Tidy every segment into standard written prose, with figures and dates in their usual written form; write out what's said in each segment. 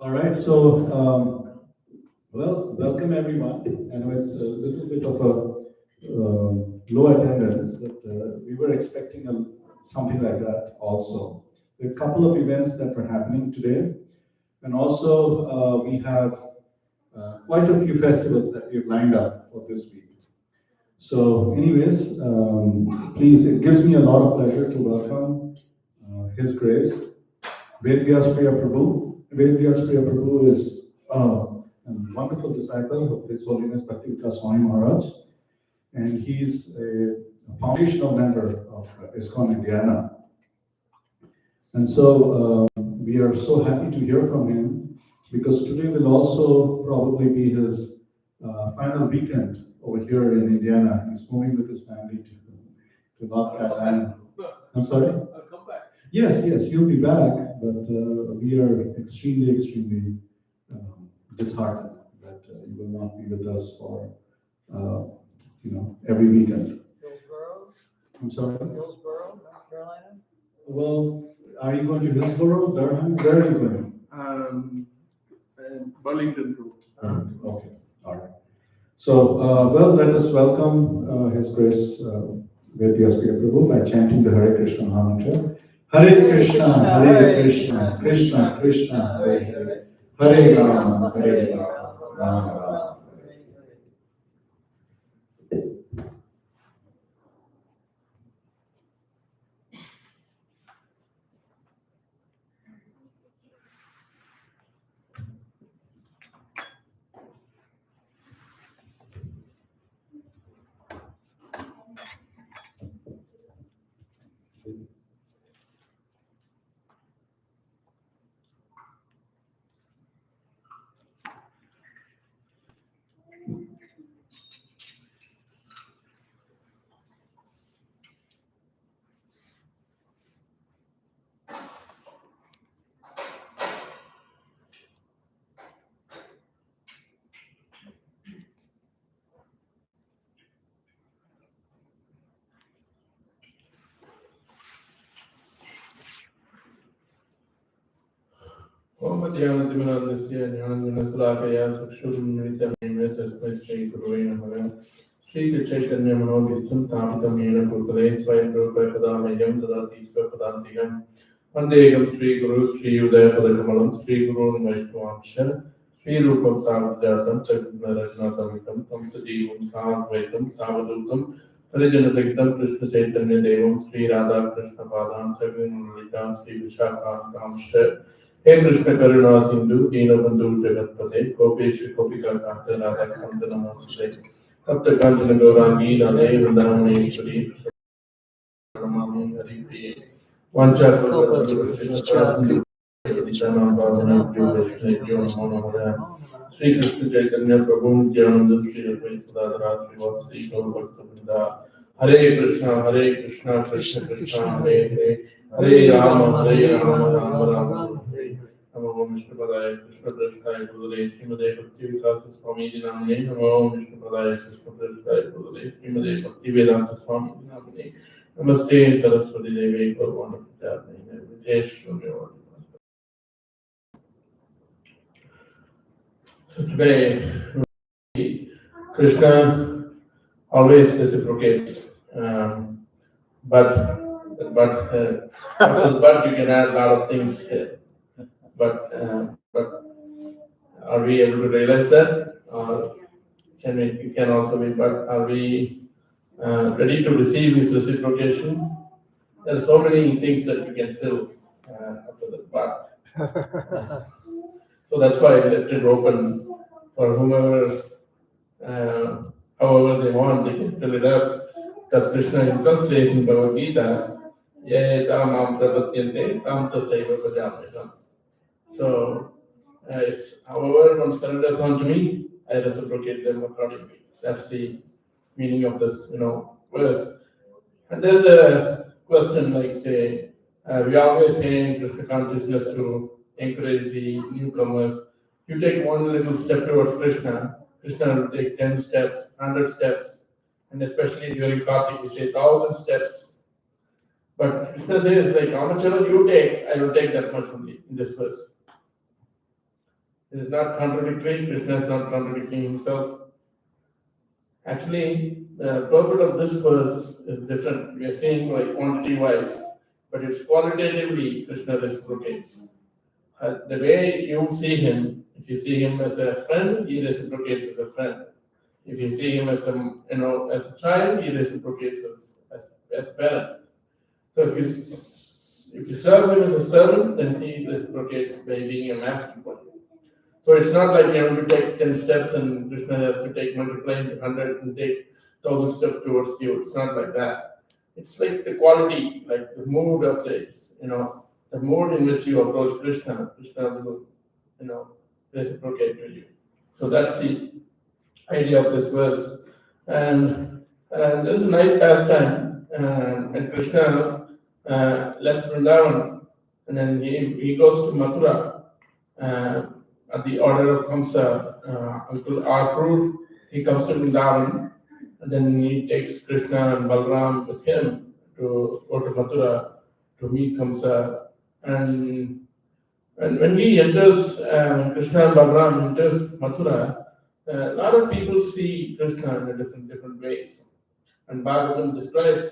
All right, so well, welcome everyone. I know it's a little bit of a low attendance, but we were expecting something like that also. There are a couple of events that were happening today, and also we have quite a few festivals that we've lined up for this week. So, anyways, please, it gives me a lot of pleasure to welcome His Grace, Vedvyasapriya Prabhu. Vedvyasapriya Prabhu is a wonderful disciple of His Holiness Bhakti Swami Maharaj, and he's a a foundational member of ISKCON Indiana. And so we are so happy to hear from him, because today will also probably be his final weekend over here in Indiana. He's moving with his family to North Carolina. I'm sorry? I'll come back. Yes, you'll be back, but we are extremely disheartened that you will not be with us for every weekend. Hillsborough? I'm sorry? Hillsborough, North Carolina? Well, are you going to Hillsborough, Durham? Where are you going? Burlington too. Okay, all right. So, let us welcome His Grace Vedvyasapriya Prabhu by chanting the Hare Krishna Mahamantra. Hare Krishna, Hare Krishna, Krishna Krishna, Hare Hare, Hare Rama, Rama, Rama. Om Dhyanatimanandasya Jnananjanaslavaya Sakshurumritamena Tasmai Shri Guruvay Namaha Shri Chaitanya Manobhistam Tamitam Yena Bhutale Swayam Rupa Padamayam Tadati Svapadantikam Vandegam Shri Guru Shri Udaya Padakamalam Shri Guru Vaishnavansha Shri Rupam Savadjatam Chaitanya Tam Sajivam Savadvaitam Savadutam Parijana Sakitam Krishna Chaitanya Devam Shri Radha Krishna Padam Sagan Lita Shri Vishakam Kamsha हे कृष्ण करुणा सिंधु दीनबंधु जगतपते गोपेश गोपिका कांत राधा कांत नमोस्तुते तप्त कांचन गौरांगी राधे वृंदावनेश्वरी नमामि हरिप्रिये वांछाकल्पतरुभ्यश्च कृष्णानां पावनेभ्यो वैष्णवेभ्यो नमो नमः श्री कृष्ण चैतन्य प्रभु नित्यानंद श्री अद्वैत गदाधर श्रीवासदि गौर भक्तवृंद हरे कृष्ण कृष्ण कृष्ण हरे हरे हरे राम राम राम हरे नमो विष्णुपदाय कृष्णप्रेष्ठाय भूतले श्रीमते भक्ति विकास स्वामी नामिने नमो विष्णुपदाय कृष्णप्रेष्ठाय भूतले श्रीमते भक्ति वेदांत स्वामी नामिने नमस्ते सरस्वती देवी गौरवाणी प्रचारिणे विशेष धन्यवाद. So today, Krishna always reciprocates, but you can add a lot of things here. But are we able to realize that, or it can also be? But are we ready to receive His reciprocation? There are so many things that we can fill after the but. So that's why I left it open for whomever, however they want, they can fill it up. Because Krishna himself says in Bhagavad Gita, "Ye tam mam prapatyante tam tasaiva prajapayam." So, if however one surrenders unto me, I reciprocate them accordingly. That's the meaning of this, verse. And there's a question like, say, we always say in Krishna consciousness to encourage the newcomers. You take one little step towards Krishna, Krishna will take 10 steps, 100 steps, and especially during Kartik, we say 1,000 steps. But Krishna says, like, how much ever you take, I will take that much only in this verse. It is not contradictory, Krishna is not contradicting himself. Actually, the purport of this verse is different. We are saying like quantity wise, but it's qualitatively Krishna reciprocates. The way you see him, if you see him as a friend, he reciprocates as a friend. If you see him as as a child, he reciprocates as a parent. So if you serve him as a servant, then he reciprocates by being a master for you. So it's not like you have to take 10 steps and Krishna has to take multiply into 100 and take 1,000 steps towards you. It's not like that. It's like the quality, like the mood of the mood in which you approach Krishna. Krishna will, reciprocate to you. So that's the idea of this verse. And there's a nice pastime. And Krishna left Vrindavan, and then he goes to Mathura at the order of Kamsa. Uncle Akrur, he comes to Vrindavan, and then he takes Krishna and Balram with him to go to Mathura to meet Kamsa. And when he enters, when Krishna and Balram enters Mathura, a lot of people see Krishna in different ways. And Bhagavatam describes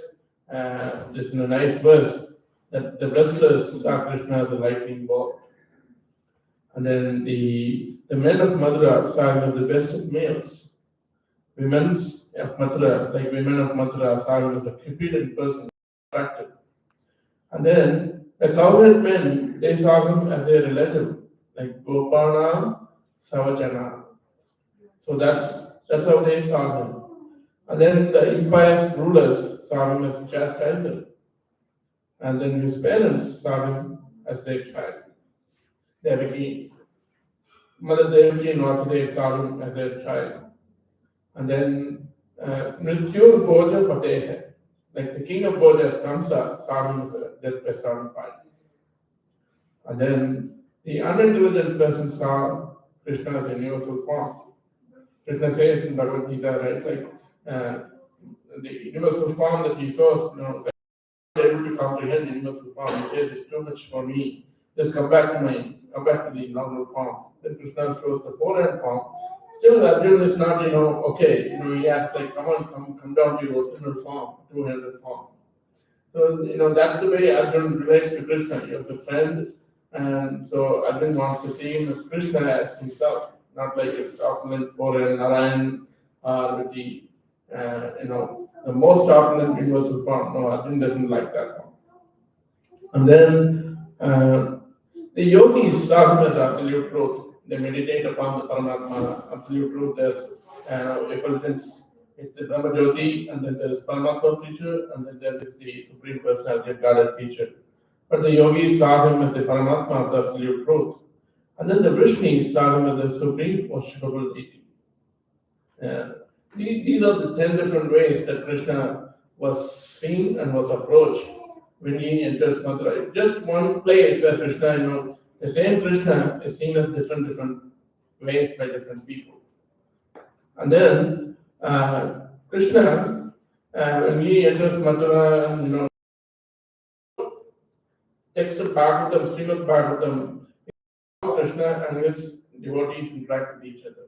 this in a nice verse that the wrestlers saw Krishna as a lightning bolt. And then the men of Mathura saw him as the best of males. Women of Mathura saw him as a cupid person, attractive. And then the cowherd men, they saw him as a relative, like Gopana Savajana. So that's how they saw him. And then the impious rulers saw him as a chastiser. And then his parents saw him as their child. Mother Devaki and Vasudev saw him as their child. And then Mrityur Bhoja Pateha, like the king of Bhojas, Kamsa, saw him as a death personified. And then the unintelligent person saw Krishna as a universal form. Krishna says in Bhagavad Gita, right, like the universal form that he saw, not able to comprehend the universal form. He says it's too much for me. Just come back to the normal form. Then Krishna shows the four-hand form. Still, Arjuna is not, okay. He asks, like, come down to your original form, two-handed form. So, that's the way Arjuna relates to Krishna. He was a friend, and so Arjuna wants to see him as Krishna as himself, not like a opulent four-hand Narayan or with the most opulent universal form. No, Arjuna doesn't like that form. And then the yogis saw him as absolute truth. They meditate upon the Paramatma, absolute truth. There's effulgence, it's the Brahma Jyoti, and then there is Paramatma feature, and then there is the Supreme Personality of Godhead feature. But the yogis saw him as the Paramatma of the absolute truth. And then the Vrishnis saw him as the Supreme Worshipable Deity. These are the 10 different ways that Krishna was seen and was approached when he enters Mathura. It's just one place where Krishna, the same Krishna is seen as different ways by different people. And then Krishna, when he enters Mathura, text of Bhagavatam, Srimad Bhagavatam, Krishna and his devotees interact with each other.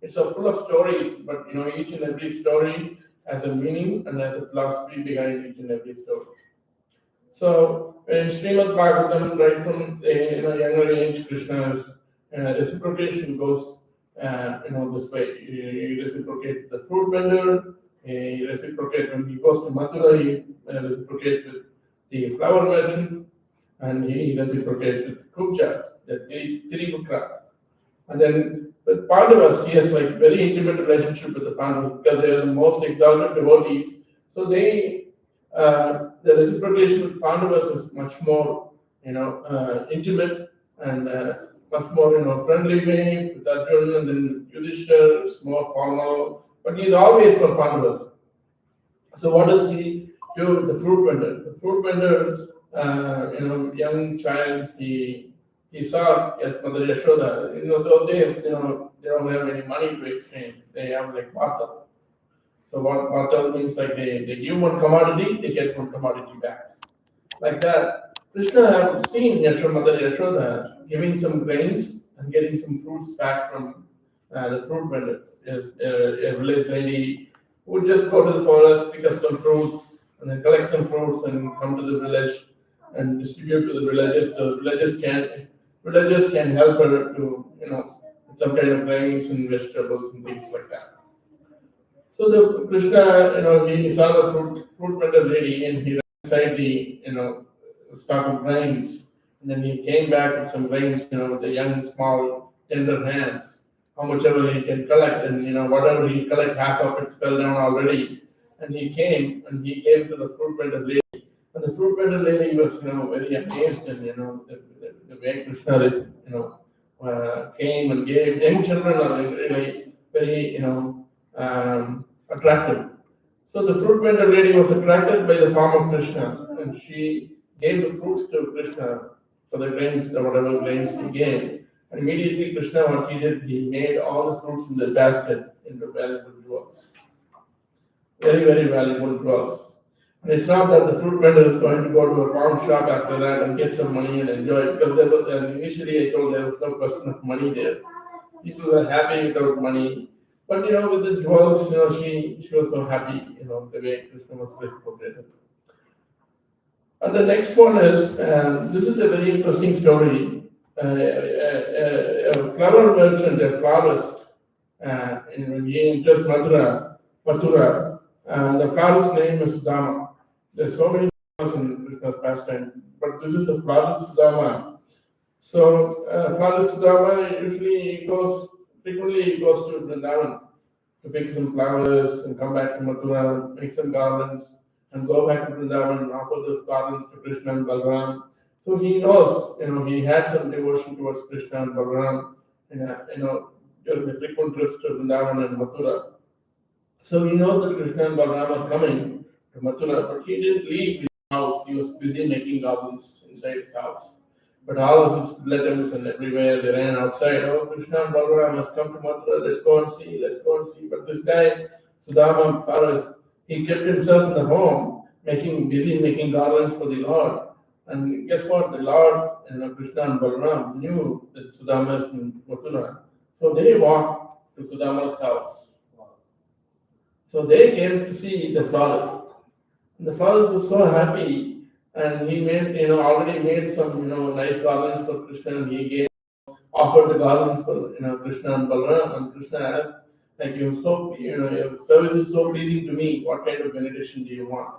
It's full of stories, but each and every story has a meaning and has a philosophy behind each and every story. So in Srimad Bhagavatam, right from younger age, Krishna's reciprocation goes this way. He reciprocates the fruit vendor. He reciprocates when he goes to Mathura. He reciprocates with the flower merchant, and he reciprocates with Kubja, the Tiripukra. And then with Pandavas, he has like very intimate relationship with the Pandavas because they are the most exalted devotees. So the reciprocation with Pandavas is much more, intimate and much more, friendly way with Arjuna, and then Yudhishthira is more formal, but he's always for Pandavas. So what does he do with the fruit vendor? The fruit vendor, young child, he saw Mother Yashoda. Those days, they don't have any money to exchange. They have like barter. So what barter means, like they give one commodity, they get one commodity back. Like that. Krishna have seen Mother Yashoda giving some grains and getting some fruits back from the fruit vendor. A village lady would just go to the forest, pick up some fruits, and then collect some fruits and come to the village and distribute to the villages. The villagers can help her to, with some kind of grains and vegetables and things like that. So the Krishna, he saw the fruit vendor lady and he inside the, stock of grains. And then he came back with some grains, with the young, small, tender hands. how much ever he can collect, and whatever he collect, half of it fell down already. And he came and he gave to the fruit vendor lady, and the fruit vendor lady was very amazed, and the way Krishna is came and gave. Young children are really very attractive. So the fruit vendor lady was attracted by the form of Krishna, and she gave the fruits to Krishna for the grains, whatever grains he gave. And immediately Krishna, what he did, he made all the fruits in the basket into valuable jewels. Very, very valuable jewels. And it's not that the fruit vendor is going to go to a pawn shop after that and get some money and enjoy it, because there was, initially I told there was no question of money there. People were happy without money. But with the jewels, she was so happy, the way Krishna was reciprocated. And the next one is, this is a very interesting story. A flower merchant, a florist, when he enters Mathura, the florist's name is Sudama. There's so many flowers in Krishna's pastime, but this is a florist Sudama. So, florist Sudama usually frequently goes to Vrindavan to pick some flowers and come back to Mathura, make some garlands, and go back to Vrindavan and offer those garlands to Krishna and Balaram. So he knows, he had some devotion towards Krishna and Balaram, during the frequent trips to Vrindavan and Mathura. So he knows that Krishna and Balaram are coming to Mathura, but he didn't leave his house. He was busy making garlands inside his house. But all of his relatives and everywhere, they ran outside. Oh, Krishna and Balaram has come to Mathura, let's go and see. But this guy, Sudama Faras, he kept himself in the home, busy making garlands for the Lord. And guess what? The Lord, Krishna and Balaram knew that Sudama is in Mathura. So they walked to Sudama's house. So they came to see the florist. And the florist was so happy, and he already made some nice garlands for Krishna, and he offered the garlands for Krishna and Balaram. And Krishna asked, like, your service is so pleasing to me. What kind of benediction do you want?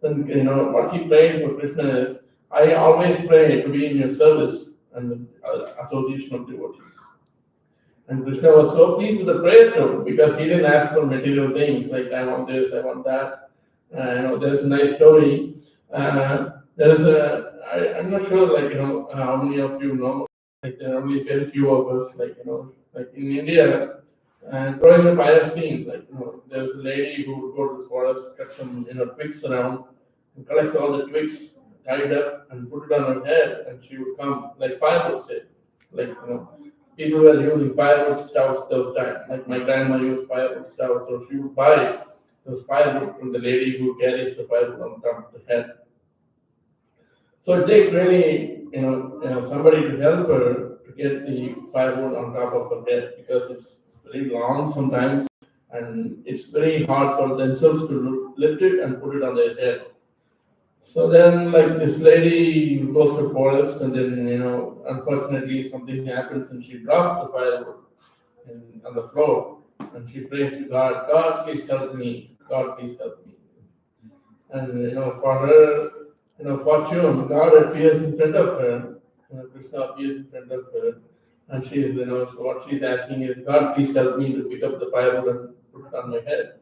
Then what he prayed for Krishna is, I always pray to be in your service and association of devotees. And Krishna was so pleased with the prayer too, because he didn't ask for material things like I want this, I want that. There's a nice story. I'm not sure how many of you know. Like there are only very few of us. Like in India, growing up, I have seen there's a lady who would go to the forest, cut some twigs around, and collects all the twigs, tie it up, and put it on her head, and she would come like firewood, say, people were using firewood stoves those times. Like my grandma used firewood stoves, so she would buy those firewood from the lady who carries the firewood on top of the head. So it takes really, somebody to help her to get the firewood on top of her head, because it's very long sometimes, and it's very hard for themselves to lift it and put it on their head. So then, this lady goes to the forest, and then, unfortunately, something happens, and she drops the firewood on the floor, and she prays to God, God, please help me. God, please help me. And, for her, fortune, God appears in front of her. Krishna appears in front of her, and she's, what she's asking is, God, please help me to pick up the firewood and put it on my head.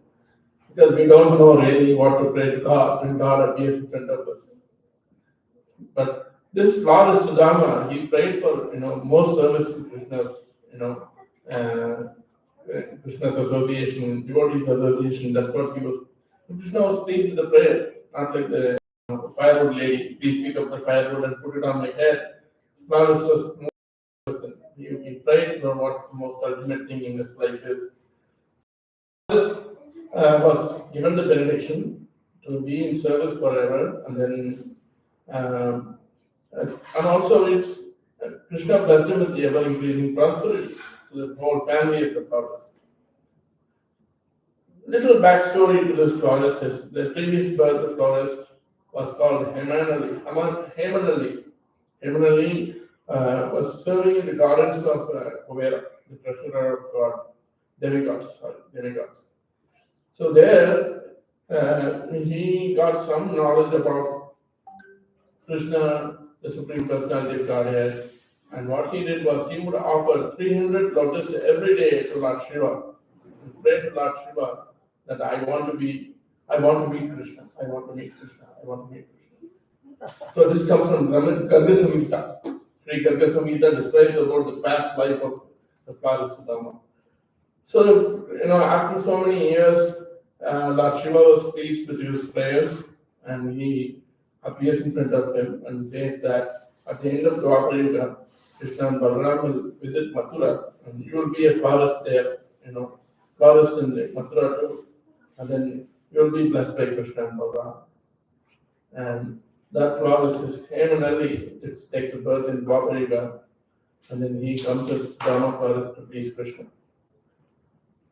Because we don't know really what to pray to God when God appears in front of us. But this florist Sudama, he prayed for more service to Krishna's association, devotees association. That's what he was. Krishna was pleased with the prayer, not like the firewood lady. Please pick up the firewood and put it on my head. Florist was more. He prayed for what the most ultimate thing in his life is. Was given the benediction to be in service forever, and then and also it's Krishna blessed him with the ever increasing prosperity to the whole family of the forest. Little backstory to this forest is the previous birth of the forest was called Hemanali. Hemanali was serving in the gardens of Kuvera, the treasurer of God, demigods. So there, he got some knowledge about Krishna, the Supreme Personality of Godhead, And what he did was he would offer 300 lotus every day to Lord Shiva and pray to Lord Shiva that I want to meet Krishna, I want to meet Krishna, I want to meet Krishna. So this comes from Garga Samhita. Sri Garga Samhita describes about the past life of the father Sudama. So, after so many years, Lord Shiva was pleased with his prayers, and he appears in front of him and says that at the end of Dwapara Yuga, Krishna and Balaram will visit Mathura, and you will be a florist there, florist in the Mathura too, and then you will be blessed by Krishna and Balaram. And that florist is Hemanali, it takes a birth in Dwapara Yuga, and then he comes as Dharma florist to please Krishna.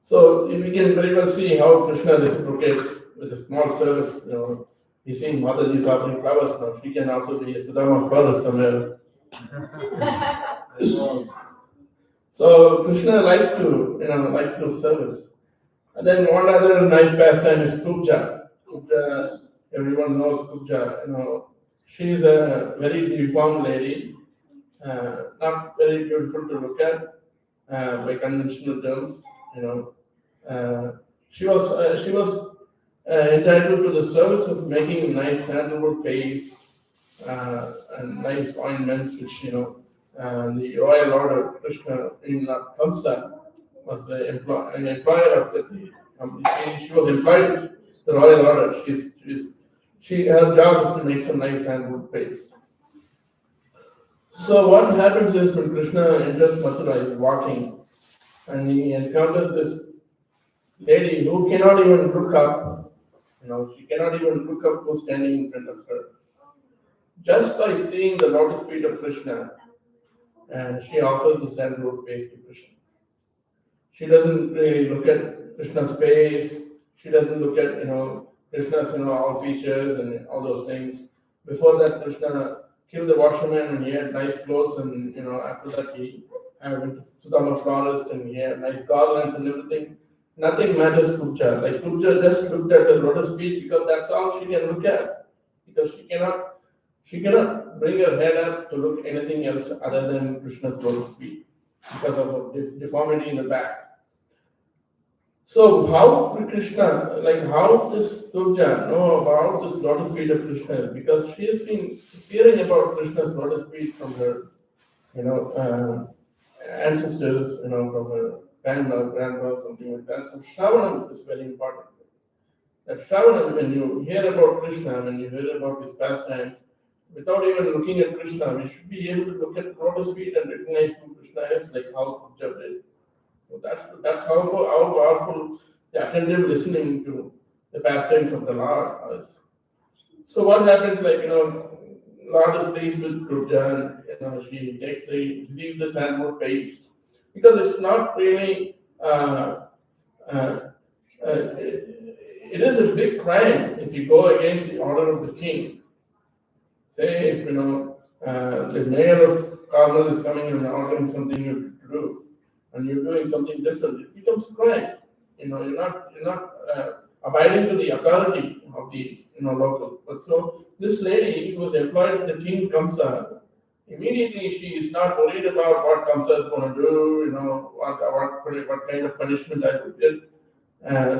So we can very well see how Krishna reciprocates with a small service. He's seeing Mataji's offering flowers now. She can also be a Sudama florist somewhere. So Krishna likes to service. And then one other nice pastime is Kubja. Kubja, everyone knows Kubja. She is a very deformed lady, not very beautiful to look at by conventional terms. She was entitled to the service of making nice sandalwood paste and nice ointments, which the royal order Krishna in Kamsa was an employer of the company. She was employed with the royal order. Her job is to make some nice sandalwood paste. So what happens is when Krishna enters Mathura, he's walking, and he encounters this lady who cannot even look up. She cannot even look up who's standing in front of her. Just by seeing the lotus feet of Krishna, and she offers the sandalwood paste to Krishna. She doesn't really look at Krishna's face. She doesn't look at Krishna's all features and all those things. Before that, Krishna killed the washerman and he had nice clothes, and after that he went to Sudama florist and he had nice garlands and everything. Nothing matters Kubja. Like Kubja just looked at the lotus feet because that's all she can look at. Because she cannot bring her head up to look anything else other than Krishna's lotus feet because of a deformity in the back. So how Krishna, how this Kubja know about this lotus feet of Krishna? Because she has been hearing about Krishna's lotus feet from her, ancestors, from her grandma, something like that. So Shravanam is very important. That Shravanam, when you hear about Krishna, when you hear about his pastimes, without even looking at Krishna, we should be able to look at lotus feet and recognize who Krishna is, like how Kubja did. So that's how powerful the attentive listening to the pastimes of the Lord is. So what happens, Lord is pleased with Kubja, and she leaves the sandalwood paste because it's not really. It is a big crime if you go against the order of the king. Say if the mayor of Karnal is coming and ordering something you to do, and you're doing something different, it becomes crime. You're not abiding to the authority of the local. But so this lady who was employed with the king Kamsa, immediately she is not worried about what Kamsa is going to do, what kind of punishment I will get.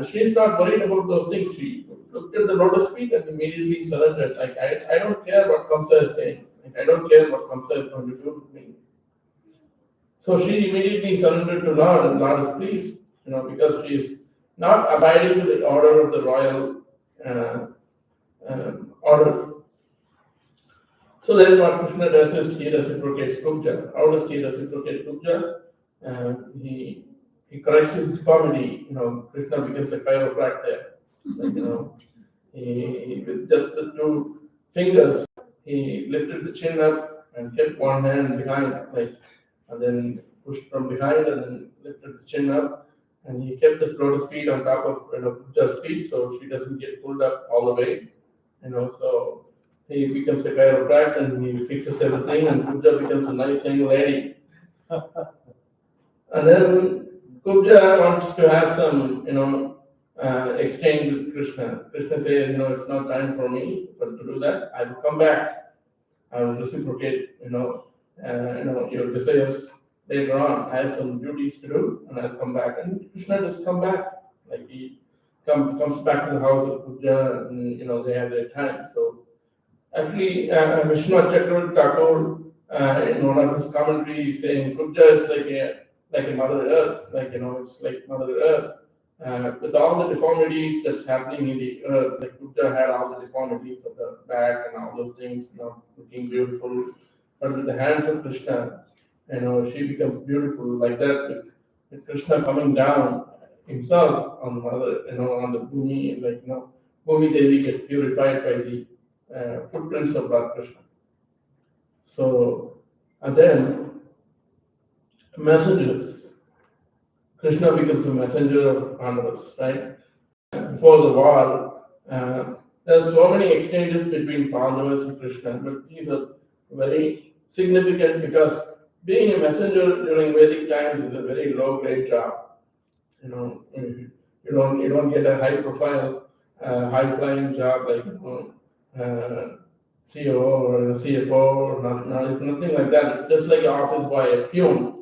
She is not worried about those things. She looked at the lotus feet and immediately surrendered. I don't care what Kamsa is saying. I don't care what Kamsa is going to do with me. So she immediately surrendered to Lord, and Lord is pleased, because she is not abiding to the order of the royal order. So then what Krishna does is he reciprocates Kubja. How does he reciprocate Kubja? He corrects his deformity. Krishna becomes a chiropractor. He with just the two fingers, he lifted the chin up and kept one hand behind, and then pushed from behind and then lifted the chin up, and he kept the lotus feet on top of Kubja's feet, so she doesn't get pulled up all the way. So he becomes a chiropractor and he fixes everything, and Kubja becomes a nice young lady. And then Kubja wants to have some, exchange with Krishna. Krishna says, it's not time for me to do that. I will come back. I will reciprocate, your desires later on. I have some duties to do, and I'll come back. And Krishna just come back, like he comes back to the house of Puja, and they have their time. So actually, Vishnu Chakravarti Thakur, in one of his commentaries, saying Puja is like a Mother Earth, it's like Mother Earth. With all the deformities that's happening in the earth, like Buddha had all the deformities of the back and all those things, looking beautiful. But with the hands of Krishna, she becomes beautiful like that. With Krishna coming down himself on mother, on the Bhumi, Bhumi Devi gets purified by the footprints of Lord Krishna. So, and then messengers. Krishna becomes a messenger of Pandavas, right? Before the war, there's so many exchanges between Pandavas and Krishna, but these are very significant because being a messenger during Vedic times is a very low-grade job. You don't get a high-profile, high-flying job like CEO or a CFO or nothing like that. It's just like an office boy, a peon.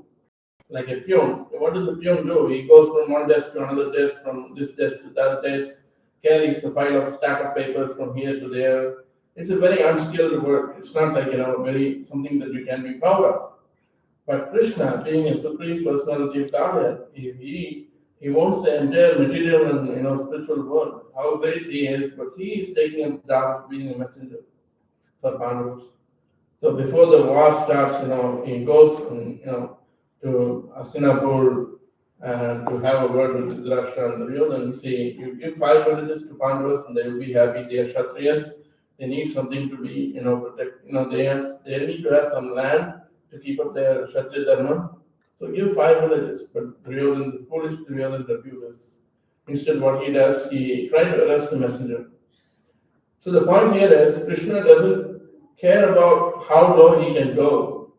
Like a peon. What does the peon do? He goes from one desk to another desk, from this desk to that desk, carries the file of stack of papers from here to there. It's a very unskilled work. It's not like very something that you can be proud of. But Krishna, being a supreme personality of Godhead, he owns the entire material and spiritual world. How great he is, but he is taking a job of being a messenger for Pandavas. So before the war starts, he goes to Hastinapur to have a word with Dhritarashtra and Duryodhana and say, you give 5 villages to Pandavas and they will be happy. They are Kshatriyas. They need something to be, protect. They need to have some land to keep up their Kshatriya Dharma. So give 5 villages. But Duryodhana, the foolish Duryodhana, refuses. Instead, what he does, he tried to arrest the messenger. So the point here is, Krishna doesn't care about how low he can go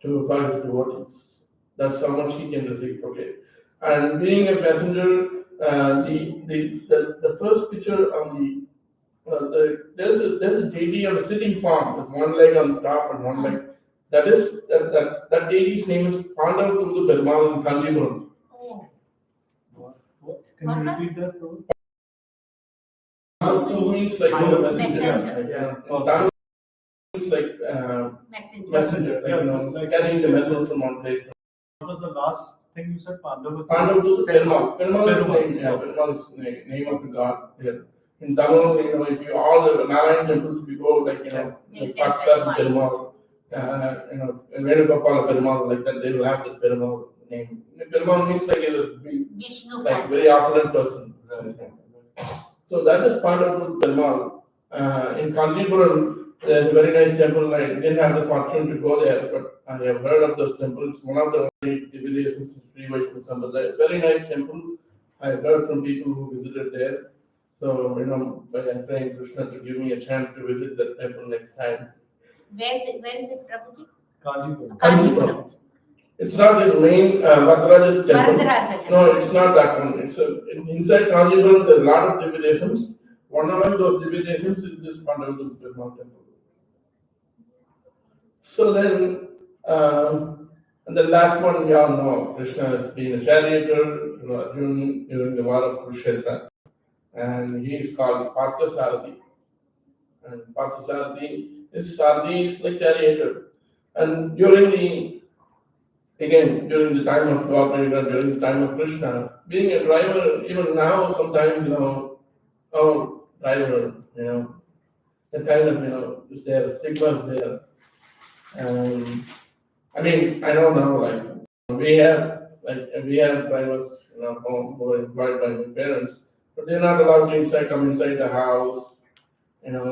for his devotees. That's how much he can reciprocate. And being a messenger, the first picture on there's a deity on a sitting form with one leg on top and one leg. That deity's name is Pandavathulu Perumal in Kanchipuram. Oh. What? Can you repeat that, Prabhu? Pandavathulu means like messenger. Messenger. Means like Messenger. like carrying the message from one place. What was the last thing you said? Pandavathulu Perumal. Perumal is name. Yeah, Perumal is the name of the god here. In Tamil, if you all the Narayan temples, if you go like Paksar Perumal, in Venugopala Perumal, like that, they will have the Perumal name. Perumal means like a Vishnu like very opulent person. So that is Pandavathulu Perumal. In Kanchipuram, there's a very nice temple. I didn't have the fortune to go there, but I have heard of this temple. It's one of the only Vedvyasapriya in Sri Vaishnava Sampradaya. Very nice temple. I have heard from people who visited there. So, I'm praying Krishna to give me a chance to visit that temple next time. Where is it, Prabhuji? Kanchipuram. It's not the main Varadaraja temple. Varadaraja. No, it's not that one. Inside Kanchipuram, there are a lot of Divyadesams. One of those Divyadesams is this Pandavathulu Perumal temple. So then, and the last one we all know, Krishna has been a charioteer, Arjuna during the war of Kurukshetra. And he is called Parthasarathi. And Parthasarathi is like charioteer. And during the time of Gautama, during the time of Krishna, being a driver, even now sometimes, driver, that kind of, is there, stigma is there. I don't know, we have drivers, home who are employed by my parents, but they're not allowed to come inside the house. They are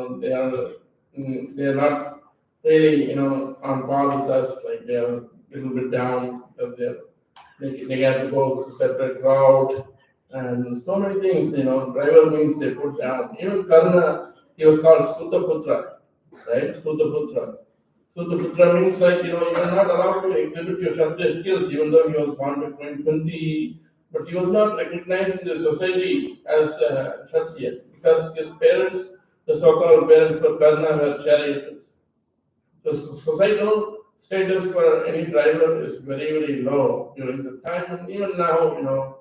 not really, on par with us. Like they are a little bit down because they have to go to separate route and so many things. Driver means they put down. Even Karna, he was called Sutaputra, right? Sutaputra. Sutaputra means you are not allowed to exhibit your Kshatriya skills, even though he was born between 20. But he was not recognized in the society as Kshatriya because his parents, the so-called parents of Karna, were charioteers. The societal status for any driver is very, very low during the time. And even now,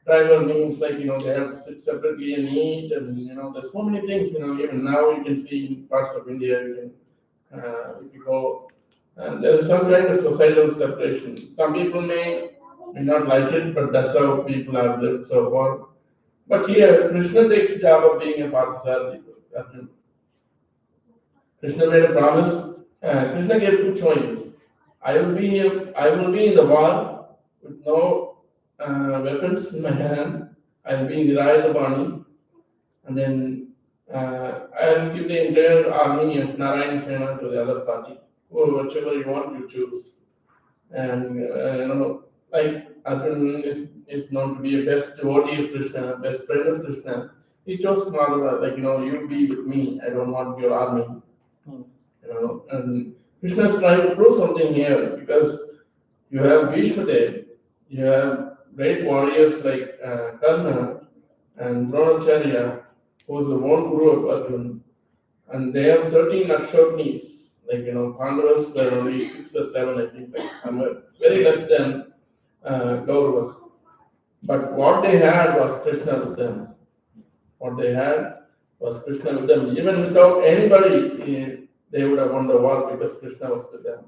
driver means like, they have to sit separately and eat, and, there's so many things, even now you can see in parts of India, if you go, and there is some kind of societal separation. Some people may not like it, but that's how people have lived so far. But here, Krishna takes the job of being a Parthasarathi. Krishna made a promise. Krishna gave two choices. I will be in the war with no weapons in my hand. I will be in the Bani, and then I will give the entire army of Narayan Sena to the other party. Whichever you want, you choose. And like Arjun is known to be a best devotee of Krishna, best friend of Krishna. He chose Madhava, like, you be with me. I don't want your army. And Krishna is trying to prove something here, because you have Bhishmadev, you have great warriors like Karna and Dronacharya, who is the one guru of Arjun, and they have 13 Ashoknis. Like, Pandavas were only 6 or 7, I think, like somewhere, very less than Kauravas. But what they had was Krishna with them. What they had was Krishna with them. Even without anybody, they would have won the war because Krishna was with them.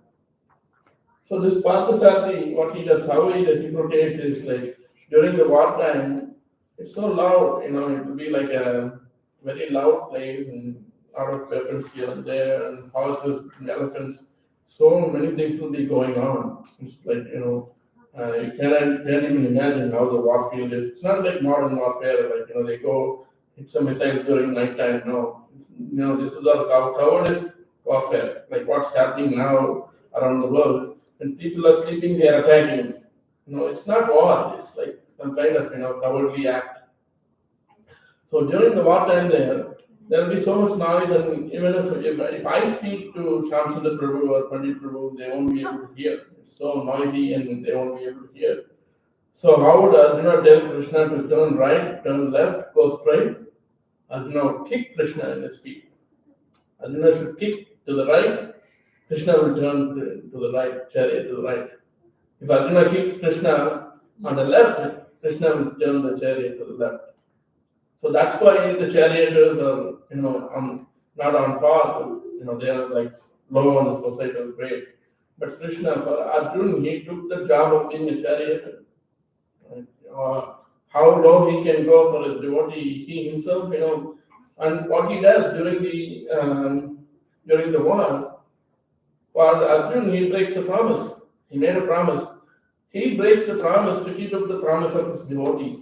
So this Parthasarathi, what he does, how he reciprocates is like during the wartime, it's so loud, it will be like a very loud place and a lot of weapons here and there and horses and elephants. So many things will be going on. It's like, you can't even imagine how the warfield is. It's not like modern warfare, like, they go hit some missiles during nighttime. No, this is our cowardice warfare, like what's happening now around the world. When people are sleeping, they are attacking. It's not war. It's like some kind of cowardly act. So during the wartime, there will be so much noise, and even if I speak to Shamsundar Prabhu or Pandit Prabhu, they won't be able to hear. It's so noisy, and they won't be able to hear. So how would Arjuna tell Krishna to turn right, turn left, go straight? Arjuna would kick Krishna in his feet. Arjuna should kick to the right, Krishna will turn to the right, chariot to the right. If Arjuna kicks Krishna on the left, Krishna will turn the chariot to the left. So that's why the charioteers are, not on par. They are like low on the societal grade. But Krishna, for Arjuna, he took the job of being a charioteer. How low he can go for a devotee, he himself, and what he does during the war, for Arjuna, he breaks the promise. He made a promise. He breaks the promise to keep up the promise of his devotee.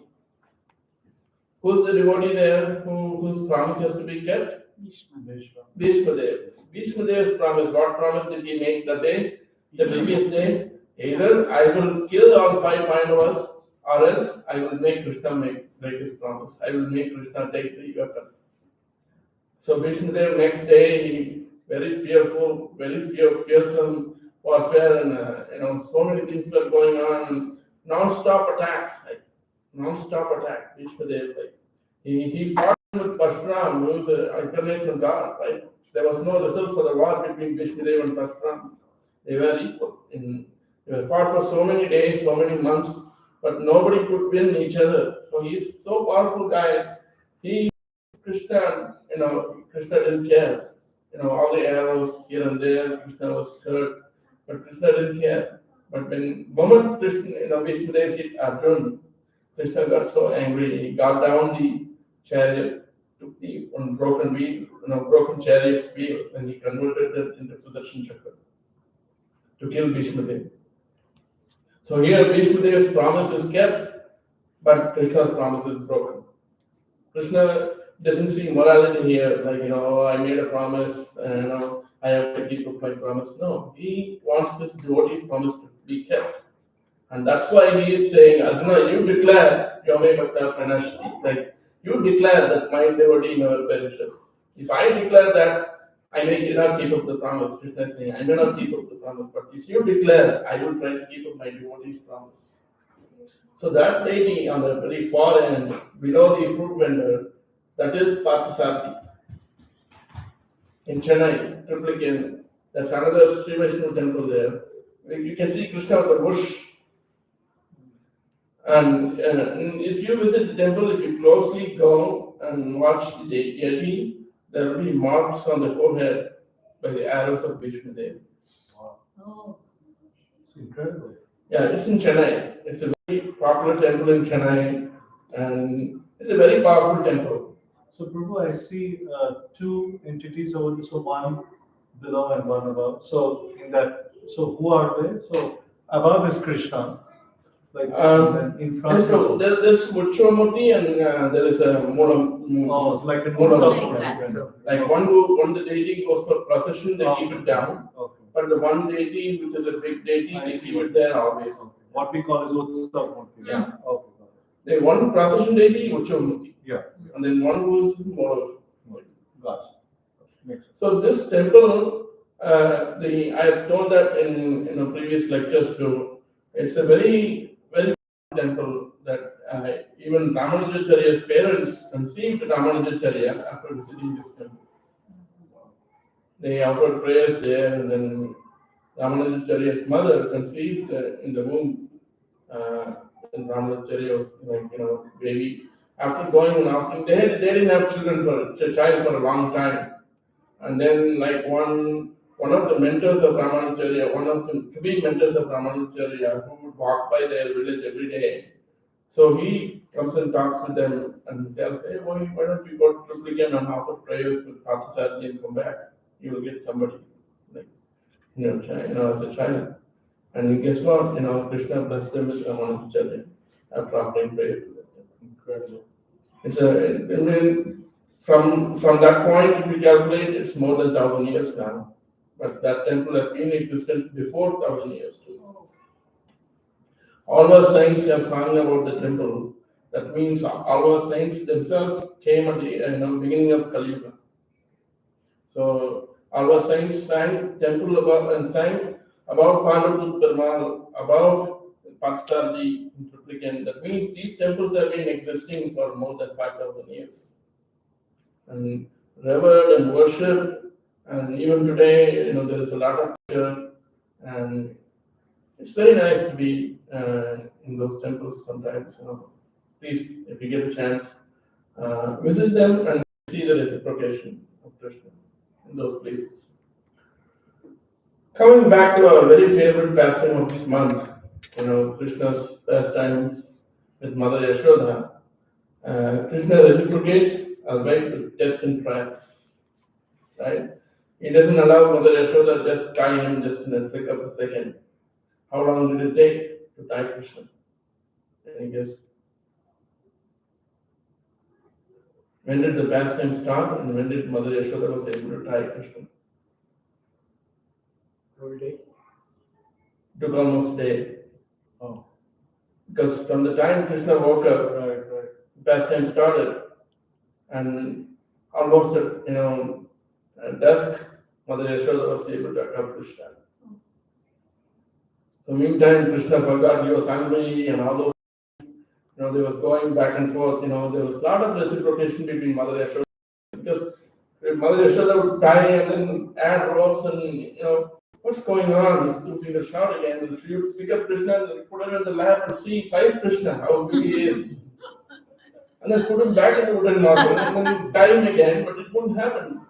Who's the devotee there whose promise has to be kept? Bhishmadev. Bhishmadev's promise. What promise did he make the previous day? Either I will kill all 5 Pandavas, or else I will make Krishna break his promise. I will make Krishna take the weapon. So Bhishmadev next day, he very fearful, very fearsome warfare, and so many things were going on. Non-stop attack. Bhishmadev, he fought with Parshuram, who is the incarnation of God, right? There was no result for the war between Bhishmadev and Parshuram. They were equal. They were fought for so many days, so many months, but nobody could win each other. So he's so powerful guy. Krishna didn't care. All the arrows here and there, Krishna was hurt, but Krishna didn't care. But when moment Krishna, Bhishmadev hit Arjuna, Krishna got so angry, he got down the chariot, took the broken wheel, broken chariot's wheel, and he converted it into Sudarshan Chakra to kill Bhishmadev. So here Bhishmadev's promise is kept, but Krishna's promise is broken. Krishna doesn't see morality here, like, I made a promise, and I have to keep up my promise. No, he wants this devotee's promise to be kept. And that's why he is saying, Arjuna, you declare, Yame Bhakta Pranashti, like, you declare that my devotee never perishes. If I declare that, I may not keep up the promise. Krishna is saying, I may not keep up the promise, but if you declare, I will try to keep up my devotee's promise. So that deity on the very far end, below the fruit vendor, that is Parthasarathi. In Chennai, Triplicate, That's another Sri Vaishnav temple there. You can see Krishna with the bush. And if you visit the temple, if you closely go and watch the deity, there will be marks on the forehead by the arrows of Vishnu there. Wow. Oh, It's incredible. Yeah, it's in Chennai. It's a very popular temple in Chennai, and it's a very powerful temple. So, Prabhu, I see two entities over there. So, one below and one above. So, who are they? So, above is Krishna. Like, and then in front Yes, is. no, there's Muchomurti and there is a Moolam. Oh, it's like a Moolam. Like that, so. Like one the deity goes for procession, they keep it down. Okay. But the one deity, which is a big deity, I they see. keep it there always. Okay. What we call is Utsav-murti. Yeah. Okay. The one procession deity, Muchomurti. Yeah. And then one who is Moolam. Gotcha. Makes sense. So this temple, I have told that in previous lectures too. It's a very temple that even Ramanujacharya's parents conceived Ramanujacharya after visiting this temple. They offered prayers there, and then Ramanujacharya's mother conceived in the womb. And Ramanujacharya was baby. After going and offering, they didn't have child for a long time. And then one of the mentors of Ramanujacharya, one of the big mentors of Ramanujacharya, who would walk by their village every day. So he comes and talks with them and tells, hey, why don't you go to Triplicane and offer prayers with Parthasarathi and come back? You will get somebody, as a child. And guess what? Krishna blessed them with Ramanujacharya after offering prayers with them. Incredible. From that point, if you calculate, it's more than 1,000 years now. But that temple has been in existence before 1,000 years too. All our saints have sung about the temple. That means all our saints themselves came at the beginning of Kali Yuga. So all our saints sang temple about Pandavadutta Perumal, about Parthasarathi in Triplicane. That means these temples have been existing for more than 5,000 years. And revered and worshipped, and even today, there is a lot of culture, and it's very nice to be in those temples sometimes. Please, if you get a chance, visit them and see the reciprocation of Krishna in those places. Coming back to our very favorite pastime of this month, Krishna's pastimes with Mother Yashoda. Krishna reciprocates albeit with test and trials, right? He doesn't allow Mother Yashoda just tie him just in a flick of a second. How long did it take to tie Krishna? Any guess? When did the pastime start and when did Mother Yashoda was able to tie Krishna? Whole day. Took almost a day. Oh. Because from the time Krishna woke up, Right. pastime started, and almost at dusk, Mother Yashoda was able to accomplish that. So meantime, Krishna forgot he was hungry and all those. They was going back and forth. There was a lot of reciprocation between Mother Yashoda, because Mother Yashoda would tie and then add ropes and what's going on? His 2 fingers short again. And she would pick up Krishna and put her in the lap and see size Krishna, how big he is. And then put him back in the wooden model and then tie him again, but it wouldn't happen.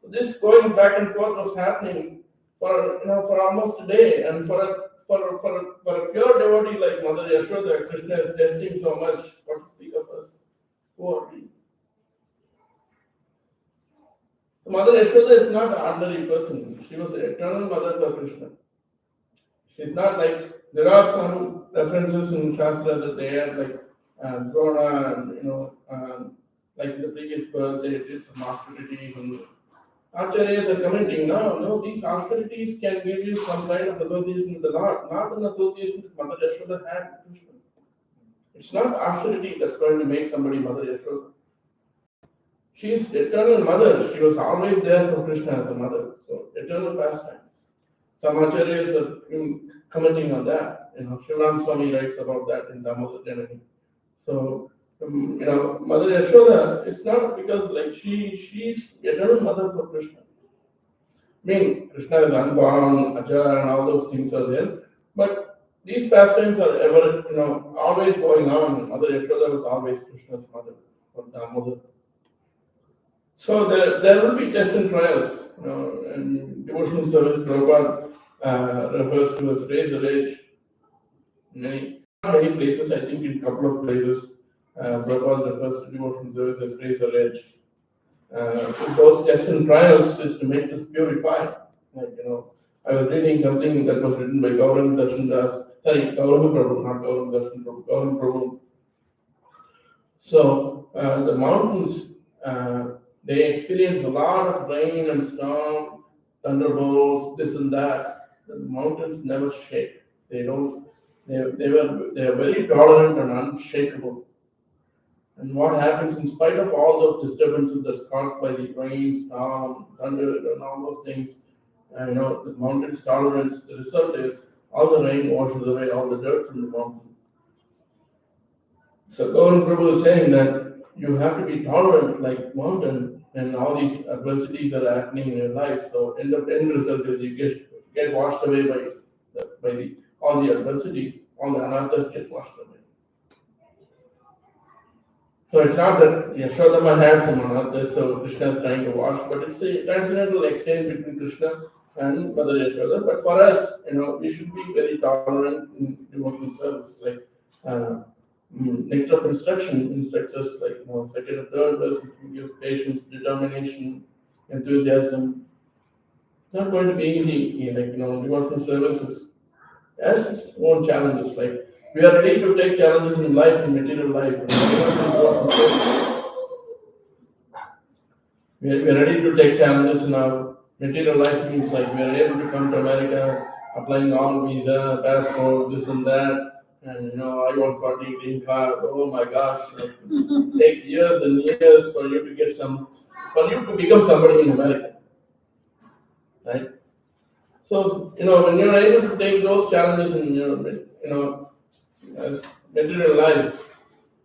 This going back and forth was happening for almost a day, and for a pure devotee like Mother Yashoda, Krishna is testing so much. What to speak of us? Who are we? Mother Yashoda is not an ordinary person. She was the eternal mother for Krishna. She's not like, there are some references in Shastra that they are like Drona and like in the previous birth they did some austerities, and Acharyas are commenting, no, these austerities can give you some kind of association with the Lord, not an association with Mother Yashoda had with Krishna. It's not austerity that's going to make somebody Mother Yashoda. She is eternal mother. She was always there for Krishna as a mother. So eternal pastimes. Some acharyas are commenting on that. Shivaram Swami writes about that in Damodar Janani. So Mother Yashoda, it's not because she's eternal mother for Krishna. mean, Krishna is unborn, Ajar, and all those things are there. But these pastimes are ever, always going on. Mother Yashoda was always Krishna's mother or Damodar. So there will be tests and trials. And devotional service, Prabhupada refers to as razor edge. Many places, I think in a couple of places, Prabhupada refers to devotional service as razor edge. Those tests and trials is to make us purified. I was reading something that was written by Gauranga Darshan Das, Gauranga Prabhu, not Gauranga Darshan Prabhu, Gauranga Prabhu. So the mountains, they experience a lot of rain and storm, thunderbolts, this and that. The mountains never shake. They don't. They are very tolerant and unshakable. And what happens in spite of all those disturbances that's caused by the rain, storm, thunder, and all those things, the mountain's tolerance, the result is all the rain washes away all the dirt from the mountain. So Gauranga Prabhu is saying that you have to be tolerant like mountain and all these adversities that are happening in your life. So end result is you get washed away by all the adversities, all the anarthas get washed away. So it's not that Yashodama had some anarthas, so Krishna is trying to wash, but it's a transcendental exchange between Krishna and Mother Yashoda. But for us, we should be very tolerant in devotional service. Like Nectar of Instruction instructs us, like second and third verse, gives patience, determination, enthusiasm. It's not going to be easy. Devotional services has its own challenges. Like we are ready to take challenges in life, in material life. We are ready to take challenges in our material life. Means like we are able to come to America, applying all visa, passport, this and that. And I-140 green card. Oh my gosh! It takes years and years for you to become somebody in America, right? So when you're able to take those challenges in your as material life,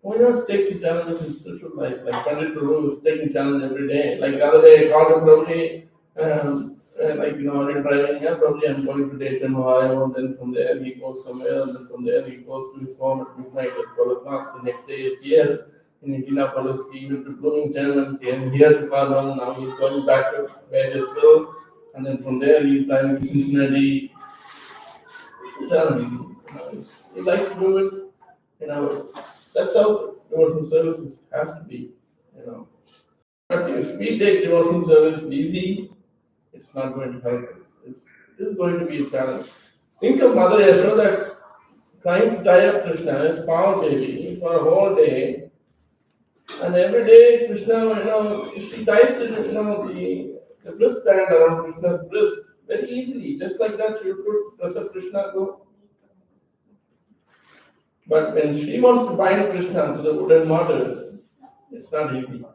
why not take some challenges in spiritual life? Like Pandit Prabhu is taking challenge every day. Like the other day, I called him probably. I'm driving, probably I'm going to Dayton, Ohio, and then from there he goes somewhere, and then from there he goes to his home at midnight at 12 o'clock. The next day is here in Indianapolis, he went to Bloomington, and here to Carmel. Now he's going back to Vegasville, and then from there he's driving to Cincinnati. It's challenging. He likes to do it. That's how devotional services has to be. But if we take devotional service easy, it's not going to help us. It's going to be a challenge. Think of Mother Yashoda trying to tie up Krishna, his small baby, for a whole day. And every day, Krishna, she ties the wristband around Krishna's wrist very easily. Just like that, she would put dress of Krishna go. But when she wants to bind Krishna to the wooden mortar, it's not easy.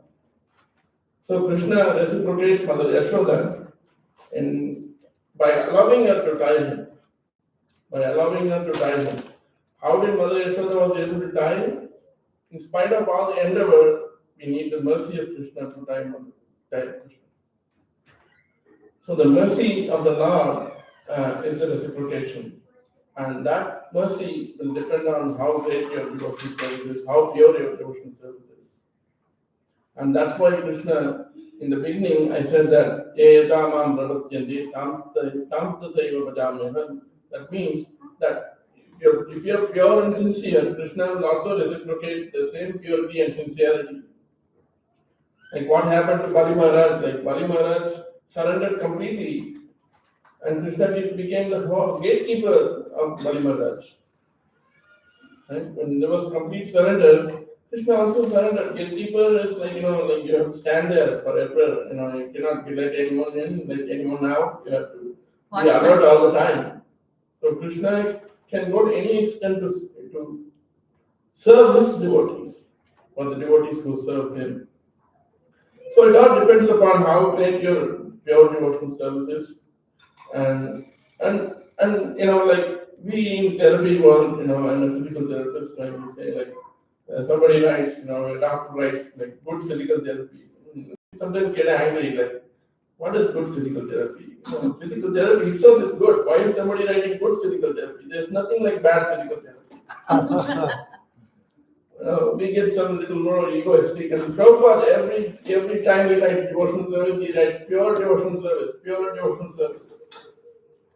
So Krishna reciprocates Mother Yashoda and by allowing her to tie him. How did Mother Yashoda was able to tie him? In spite of all the endeavor, we need the mercy of Krishna to tie Krishna. So the mercy of the Lord is a reciprocation. And that mercy will depend on how great your devotional service is, how pure your devotional service is. And that's why Krishna, in the beginning, I said that that means that if you're pure and sincere, Krishna will also reciprocate the same purity and sincerity. Like what happened to Bali Maharaj? Like Bali Maharaj surrendered completely, and Krishna became the gatekeeper of Bali Maharaj. Right? When there was complete surrender, Krishna also surrendered. Gatekeeper is like you have to stand there forever. You cannot let anyone in, let anyone out. You have to be alert all the time. So Krishna can go to any extent to serve his devotees, or the devotees who serve him. So it all depends upon how great your pure devotional service is, and like we in therapy world, I'm a physical therapist, when we say like somebody writes, a doctor writes like good physical therapy. Sometimes get angry, like What is good physical therapy? Physical therapy itself is good. Why is somebody writing good physical therapy? There's nothing like bad physical therapy. We get some little more egoistic, and Prabhupada, every time he writes devotional service, he writes pure devotional service, pure devotional service.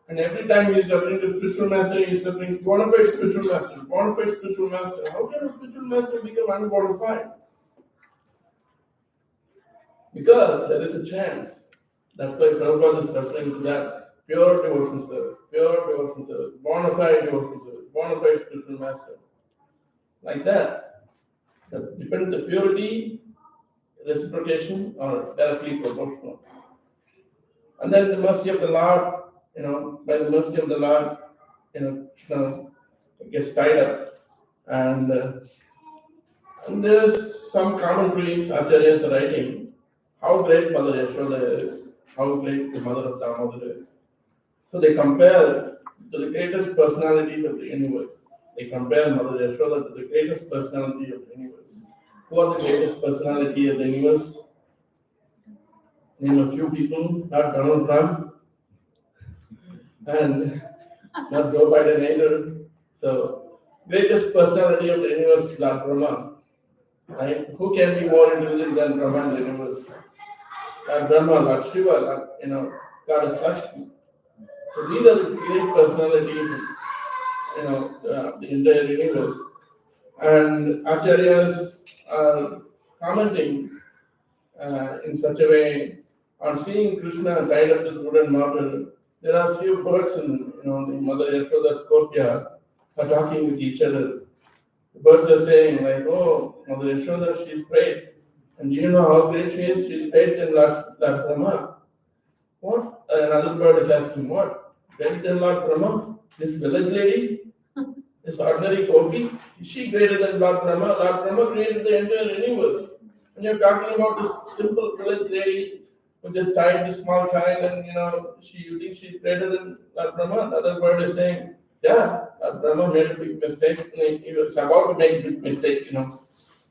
And every time he is referring to spiritual master, he is referring to bona fide spiritual master, bona fide spiritual master. How can a spiritual master become unbona fide? Because there is a chance. That's why Prabhupada is referring to that pure devotional service, bona fide devotional service, bona fide spiritual master. Like that. Depend the purity, reciprocation, or directly proportional. And then the mercy of the Lord, by the mercy of the Lord, Krishna gets tied up. And there's some commentaries Acharyas are writing how great Mother Yashoda is, how great the mother of Damodar is. So they compare to the greatest personalities of the universe. They compare Mother Yashoda to the greatest personality of the universe. Who are the greatest personality of the universe? Name a few people, not Donald Trump, and not Joe Biden either. So, greatest personality of the universe is Lord Brahma. Right? Who can be more intelligent than Brahma in the universe? Lord Brahma, Lord Shiva, Goddess Lakshmi. So these are the great personalities the entire universe. And Acharyas are commenting in such a way on seeing Krishna tied up with wood and mortar. There are few birds in the Mother Yashoda's courtyard are talking with each other. The birds are saying like, "Oh, Mother Yashoda, she's great, and do you know how great she is? She's great than Lord Brahma." What? Another bird is asking, "What? Greater than Lord Brahma? This village lady? This ordinary gopi? Is she greater than Lord Brahma? Lord Brahma created the entire universe. And you're talking about this simple village lady who just tied this small child and you think she's greater than Lord Brahma?" The other bird is saying, "Yeah, Lord Brahma made a big mistake. He was about to make a big mistake,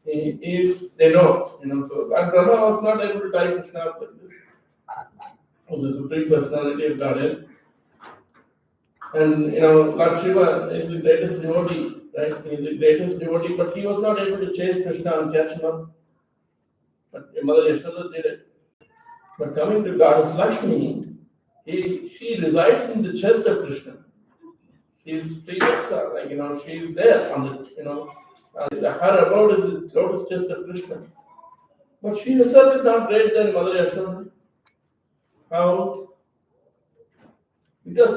If they know, so Lord Brahma was not able to tie Krishna up like this. The Supreme Personality of Godhead. And Lord Shiva is the greatest devotee, right? He is the greatest devotee, but he was not able to chase Krishna and catch him up. But Mother Yashoda did it. But coming to Goddess Lakshmi, she resides in the chest of Krishna. She's Srivasa, she's there on the, her abode is the lotus chest of Krishna. But she herself is not greater than Mother Yashoda. How? Because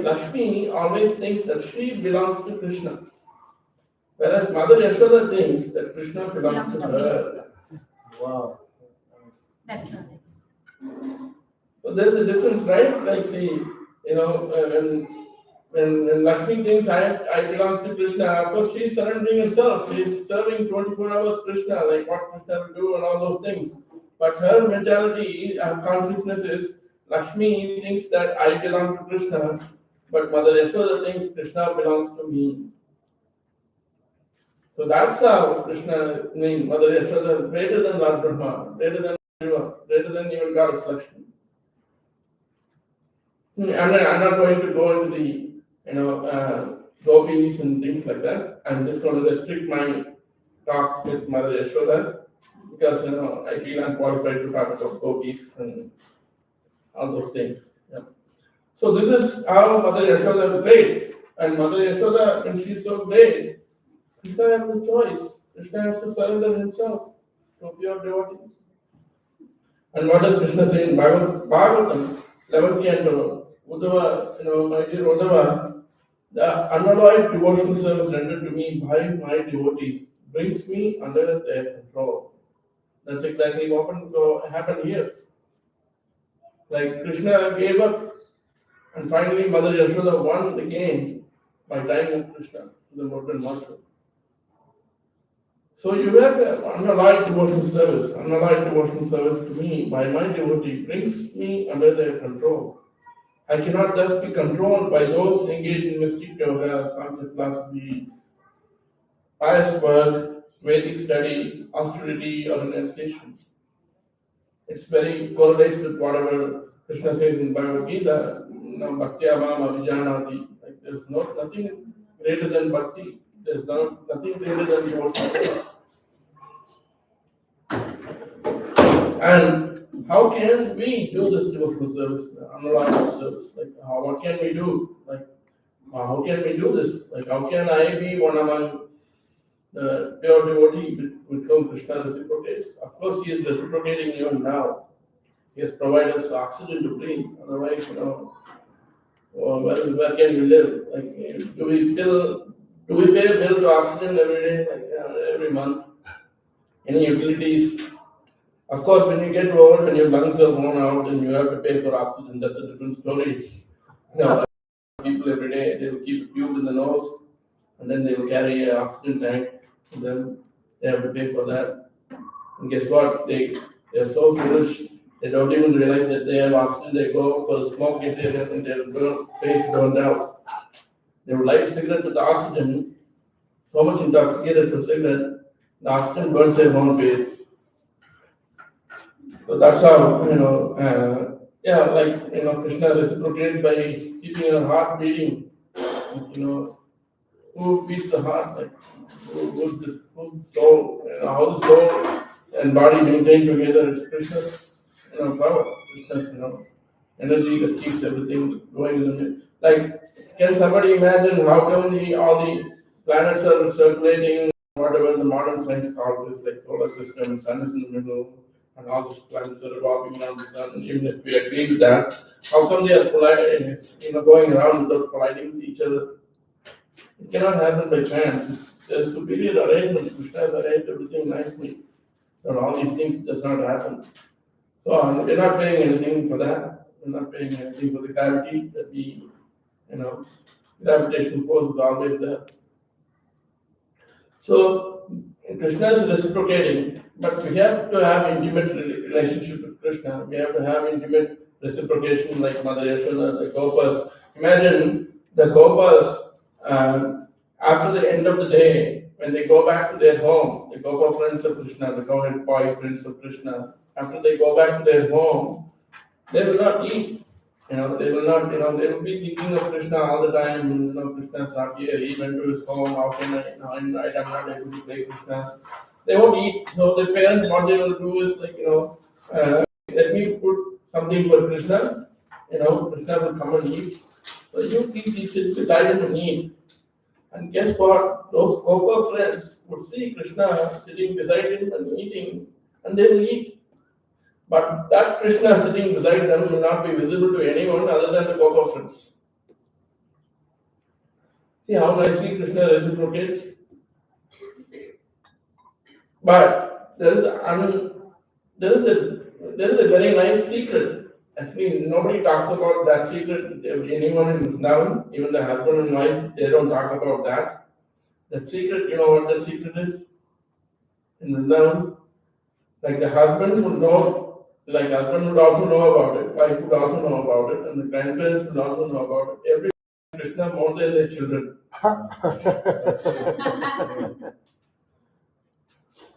Lakshmi always thinks that she belongs to Krishna. Whereas Mother Yashoda thinks that Krishna belongs to her. Wow. That's right. So there's a difference, right? Like, see, when Lakshmi thinks I belongs to Krishna, of course she's surrendering herself. She's serving 24 hours Krishna, like what Krishna will do and all those things. But her mentality, her consciousness is Lakshmi thinks that I belong to Krishna, but Mother Yashoda thinks Krishna belongs to me. So that's how Mother Yashoda is greater than Lord Brahma, greater than Shiva, greater than even Goddess Lakshmi. I'm not going to go into the gopis and things like that. I'm just going to restrict my talk with Mother Yashoda because I feel unqualified to talk about gopis and all those things. Yeah. So this is how Mother Yashoda is great. And Mother Yashoda, when she's so great, Krishna has no choice. Krishna has to surrender himself to pure devotee. And what does Krishna say in Bhagavatam 11th canto? Uddhava, my dear Uddhava, the unalloyed devotional service rendered to me by my devotees brings me under their control. That's exactly what happened here. Like Krishna gave up, and finally Mother Yashoda won the game by tying up Krishna to the golden mortar. So you have the unalloyed devotional service. Unalloyed devotional service to me by my devotee brings me under their control. I cannot thus be controlled by those engaged in mystic yoga, Sankhya philosophy, pious work, Vedic study, austerity, or renunciation. it's very correlates with whatever Krishna says in Bhagavad Gita, bhakti amam avijanati. Like there's nothing greater than bhakti. There's nothing greater than devotional service. And how can we do this devotional service, analytical service? Like, what can we do? Like, how can we do this? Like, how can I be one among the pure devotee with whom Krishna reciprocates? Of course, he is reciprocating even now. He has provided us oxygen to breathe. Otherwise, where can we live? Like, do we pay a bill to oxygen every day, like every month? Any utilities? Of course, when you get old, when your lungs are worn out, and you have to pay for oxygen, that's a different story. People every day, they will keep a tube in the nose, and then they will carry an oxygen tank, and then they have to pay for that. And guess what? They're so foolish, they don't even realize that they have oxygen. They go for a smoke inhaler and their face burned out. They would light a cigarette with the oxygen, so much intoxicated for cigarette, the oxygen burns their own face. So that's how, Krishna reciprocated by keeping your heart beating. Who beats the heart? Like, who's the soul? How the soul and body maintain together? It's Krishna's, power. Krishna's, energy that keeps everything going in the middle. Like, can somebody imagine how come all the planets are circulating, whatever the modern science calls it, like solar system, sun is in the middle, and all these planets are revolving around the sun. Even if we agree with that, how come they are colliding, going around without colliding with each other? It cannot happen by chance. There's superior arrangement. Krishna has arranged everything nicely. So all these things does not happen. So we're not paying anything for that. We're not paying anything for the gravity that gravitational force is always there. So Krishna is reciprocating, but we have to have intimate relationship with Krishna. We have to have intimate reciprocation like Mother Yashoda, the Gopas. Imagine the Gopas, after the end of the day, when they go back to their home, the Gopa friends of Krishna, the cowherd boy friends of Krishna, after they go back to their home, they will not eat. They will not, they will be thinking of Krishna all the time. Krishna is not here, he went to his home, how can I, I'm not able to play Krishna. They won't eat. So the parents, what they will do is let me put something for Krishna, Krishna will come and eat. So you please sit beside him and eat. And guess what? Those Gopa friends would see Krishna sitting beside him and eating, and they will eat. But that Krishna sitting beside them will not be visible to anyone other than the Gopa friends. See how nicely Krishna reciprocates? But there is a very nice secret. Actually, nobody talks about that secret. Anyone in Vrindavan, even the husband and wife, they don't talk about that. The secret, you know what the secret is? In Vrindavan, like the husband would know. Like husband would also know about it, wife would also know about it, and the grandparents would also know about it. Every Krishna more than their children.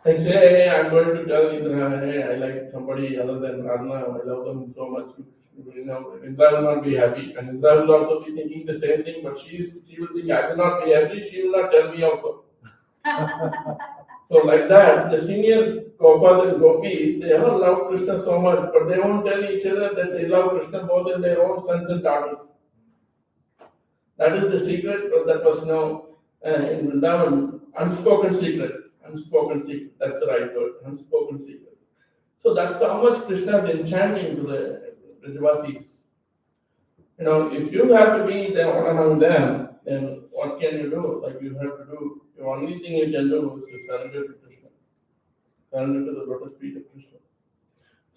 I say, hey, I'm going to tell Indra, hey, I like somebody other than Radha, I love them so much. Indra will not be happy, and Indra will also be thinking the same thing, but she will think I will not be happy, she will not tell me also. So like that, the senior Gopas and Gopis, they all love Krishna so much, but they won't tell each other that they love Krishna more than their own sons and daughters. That is the secret that was in Vrindavan, unspoken secret. Unspoken secret, that's the right word, unspoken secret. So that's how much Krishna is enchanting to the Vrajavasis. If you have to be there one among them, then what can you do? Like you have to do, the only thing you can do is to surrender to Krishna. Surrender to the lotus feet of Krishna.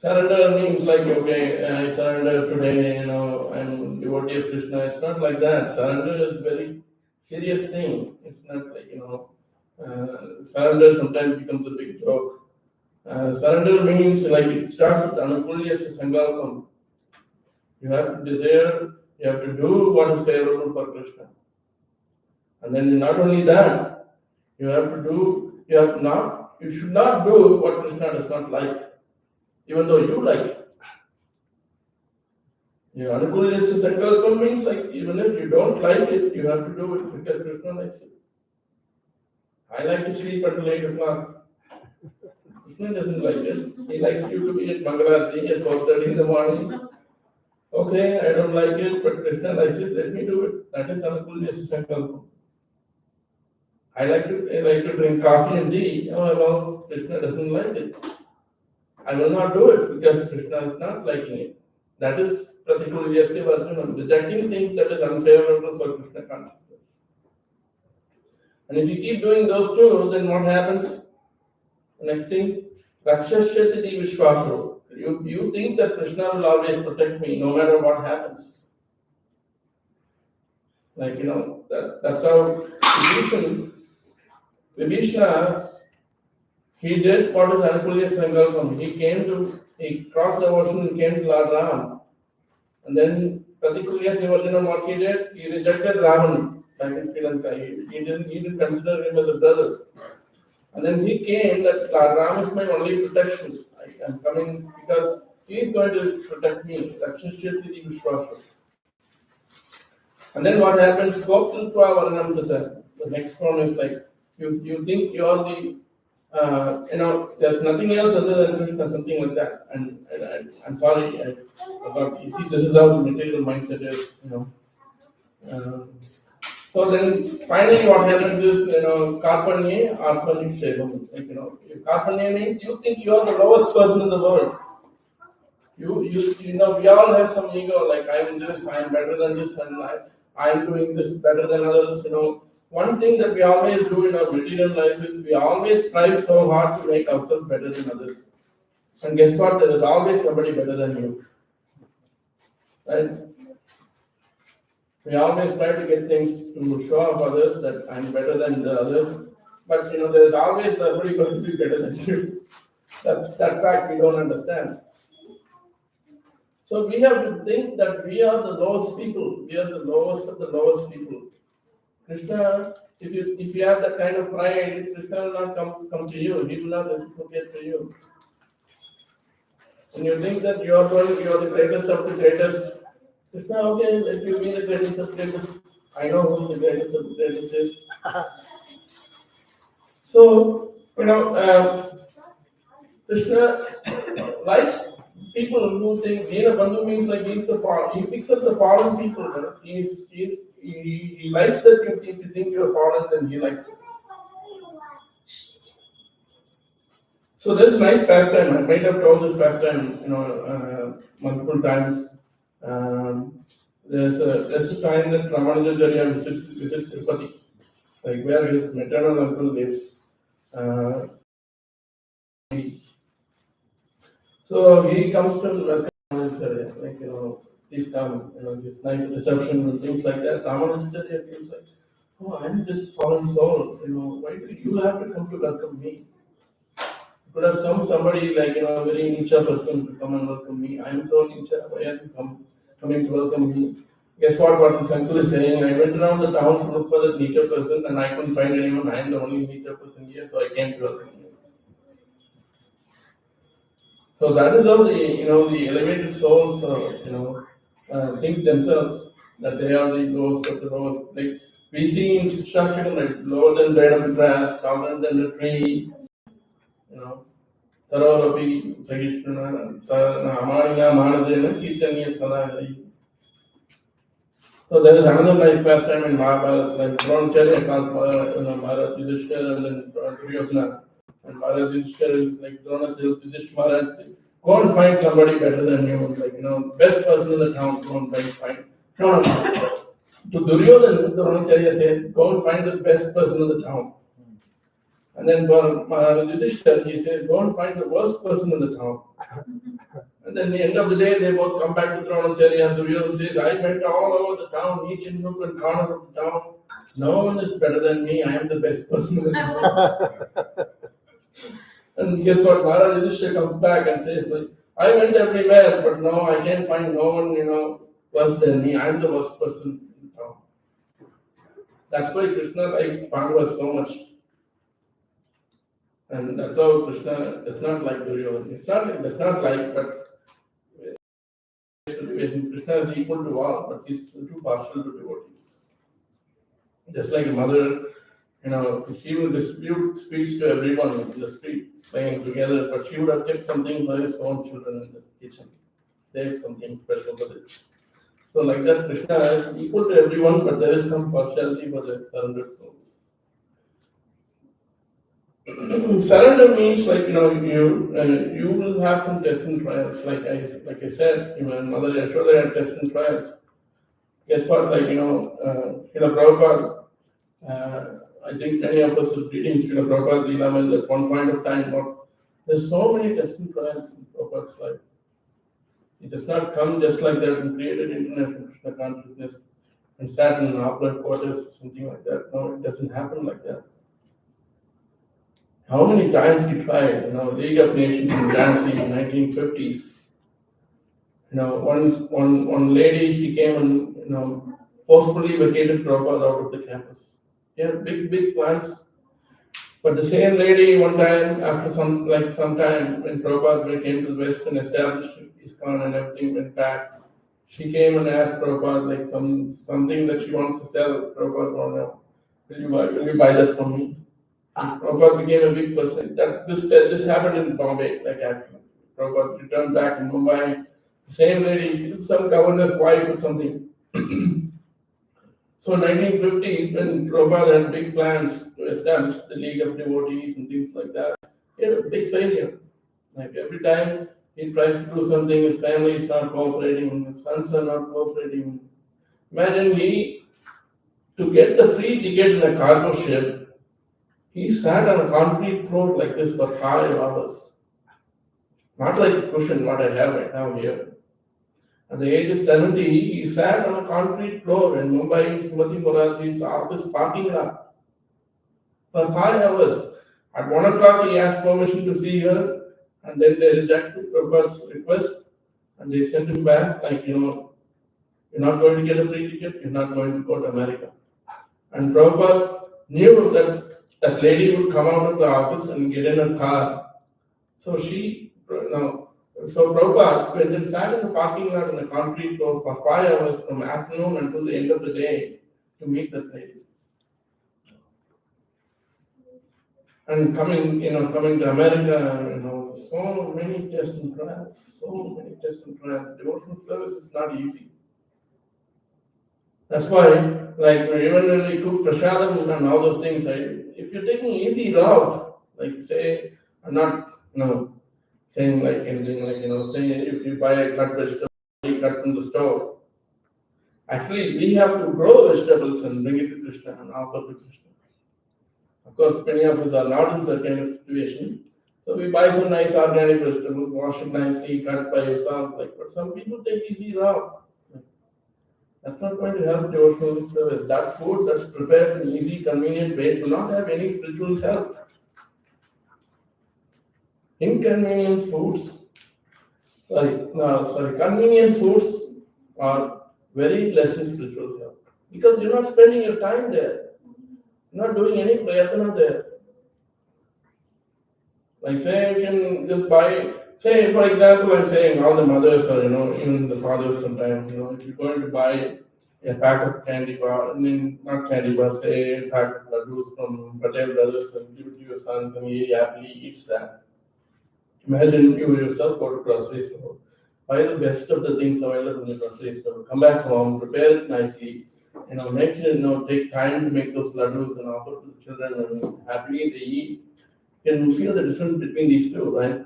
Surrender means like, okay, I surrender today, I'm devotee of Krishna. It's not like that. Surrender is a very serious thing. It's not like, surrender sometimes becomes a big joke. Surrender means like it starts with anukulyasya sankalpam. You have to desire, you have to do what is favorable for Krishna. And then not only that, you should not do what Krishna does not like. even though you like it. Your Anukulyasya Sankalpam means like even if you don't like it, you have to do it because Krishna likes it. I like to sleep until 8 o'clock. Krishna doesn't like it. He likes you to be at Mangalarti at 4:30 in the morning. Okay, I don't like it, but Krishna likes it, let me do it. That is Anukulyasya Sankalpam. I like to drink coffee and tea. Oh well, Krishna doesn't like it. I will not do it because Krishna is not liking it. That is Pratikulyasya Varjanam, rejecting things that is unfavorable for Krishna consciousness. And if you keep doing those two, then what happens? Next thing, Rakshashyati Vishwaso. You think that Krishna will always protect me no matter what happens. Like, that's how Vibhishana, he did what is Anukulyasya Sankalpam. He crossed the ocean and came to Lord Ram. And then Pratikulyasya Varjanam, what he did, he rejected Ravan back in Sri Lanka. He didn't consider him as a brother. And then he came that Lord Ram is my only protection. I'm coming because he is going to protect me. Rakshashyati Vishwasa. And then what happens? Goptritva Varnam Tata. The next one is like, you think you are the, there's nothing else other than Krishna, something like that. And I'm sorry, you see, this is how the material mindset is, So then finally what happens is, Karpanye, Atmani Shevam. Karpanye means you think you are the lowest person in the world. We all have some ego, like I'm this, I'm better than this, and I'm doing this better than others, One thing that we always do in our material life is we always strive so hard to make ourselves better than others. And guess what? There is always somebody better than you. Right? We always try to get things to show off others that I'm better than the others. But there's always somebody going to be better than you. That fact we don't understand. So we have to think that we are the lowest people. We are the lowest of the lowest people. Krishna, if you have that kind of pride, Krishna will not come to you. He will not reciprocate to you. When you think that you are the greatest of the greatest, Krishna, okay, let you be the greatest of the greatest. I know who the greatest of the greatest is. So, Krishna likes people who think Dina Bandhu means like he picks up the fallen people. He likes that if you think you're fallen, then he likes it. So there's a nice pastime. I might have told this pastime, multiple times. There's a time that Ramanujacharya visits Tirupati, like where his maternal uncle lives. So he comes to Ramanujacharya, he's come, this nice reception and things like that. Ramanujacharya feels like, oh, I'm this fallen soul, why do you have to come to welcome me? You could have somebody like, very niche person to come and welcome me. I'm so niche, why are you coming to welcome me? Guess what his uncle is saying? I went around the town to look for that niche person and I couldn't find anyone. I am the only niche person here, so I came to welcome you. So that is how the elevated souls, think themselves that they are the lowest of the lowest. Like we see in Shakshakam, like lower than blade of the grass, taller than the tree, Tarorapi, Sagishpana, Amariya, Manadena, Kirtaniya, Sadahari. So there is another nice pastime in Mahabharata, like Dronacharya called Maharaj Yudhishthira and then Duryodhana. And Maharaj Yudhishthira, like Dronacharya, Yudhishthira Maharaj, go and find somebody better than you, best person in the town, go and find. No. To Duryodhana, Dronacharya says, go and find the best person in the town. And then for Maharaj Yudhishthira, he says, go and find the worst person in the town. And then at the end of the day, they both come back to Dronacharya and Duryodhana says, I went all over the town, each and nook and corner of the town. No one is better than me, I am the best person in the town. And guess what? Maharaj Yudhishthira comes back and says, I went everywhere, but no, I can't find no one, worse than me. I am the worst person in the town. That's why Krishna likes Pandavas so much. And that's how Krishna is not like Duryodhana. It's not like, that's not like, but Krishna is equal to all, but he's too partial to devotees. Just like a mother, he will distribute sweets to everyone in the street, playing together, but she would have kept something for his own children in the kitchen. Save something special for it. So like that, Krishna is equal to everyone, but there is some partiality for the surrendered souls. Surrender means like you will have some tests and trials. Like I said, Mother Yashoda had tests and trials. Guess what? Prabhupada. I think many of us are reading Srila Prabhupada Leela at one point of time. There's so many tests and trials in Prabhupada's life. It does not come just like that and created international Krishna consciousness and sat in an opulent quarters, something like that. No, it doesn't happen like that. How many times he tried? League of Nations in Jhansi in 1950s. One lady, she came and forcefully vacated Prabhupada out of the campus. He had big plans. But the same lady, one time, after some time, when Prabhupada came to the West and established ISKCON and everything went back, she came and asked Prabhupada something that she wants to sell. Prabhupada, will you buy that from me? Prabhupada became a big person. This happened in Bombay, actually. Prabhupada returned back in Mumbai. The same lady, some governor's wife or something. So in 1950, when Prabhupada had big plans to establish the League of Devotees and things like that, he had a big failure. Like every time he tries to do something, his family is not cooperating, his sons are not cooperating. Imagine to get the free ticket in a cargo ship, he sat on a concrete floor like this for 5 hours. Not like a cushion, what I have right now here. At the age of 70, he sat on a concrete floor in Mumbai, Srimati Morarji's office parking lot for 5 hours. At 1 o'clock, he asked permission to see her, and then they rejected Prabhupada's request, and they sent him back, you're not going to get a free ticket, you're not going to go to America. And Prabhupada knew that lady would come out of the office and get in a car. So Prabhupada went and sat in the parking lot in the concrete floor for 5 hours from afternoon until the end of the day to meet that lady. And coming to America, so many tests and trials, Devotional service is not easy. That's why, even when we cook prasadam and all those things, if you're taking easy route, say, I'm not, saying saying if you buy a cut vegetable, you cut from the store. Actually, we have to grow vegetables and bring it to Krishna and offer to Krishna. Of course, many of us are not in such kind of situation. So we buy some nice organic vegetables, wash it nicely, cut by yourself. But some people take easy route. That's not going to help devotional service. That food that's prepared in easy, convenient way do not have any spiritual help. Inconvenient foods, convenient foods are very less in spiritual help because you're not spending your time there. You're not doing any prayatana there. Say you can just buy, say for example, I'm saying all the mothers or even the fathers sometimes, if you're going to buy a pack of candy bar, not candy bar, say a pack of laddus from Patel Brothers and give it to your sons and he happily eats that. Imagine you yourself go to grocery store, buy the best of the things available in the grocery store, come back home, prepare it nicely, take time to make those laddus and offer to the children and happily they eat. You can feel the difference between these two, right?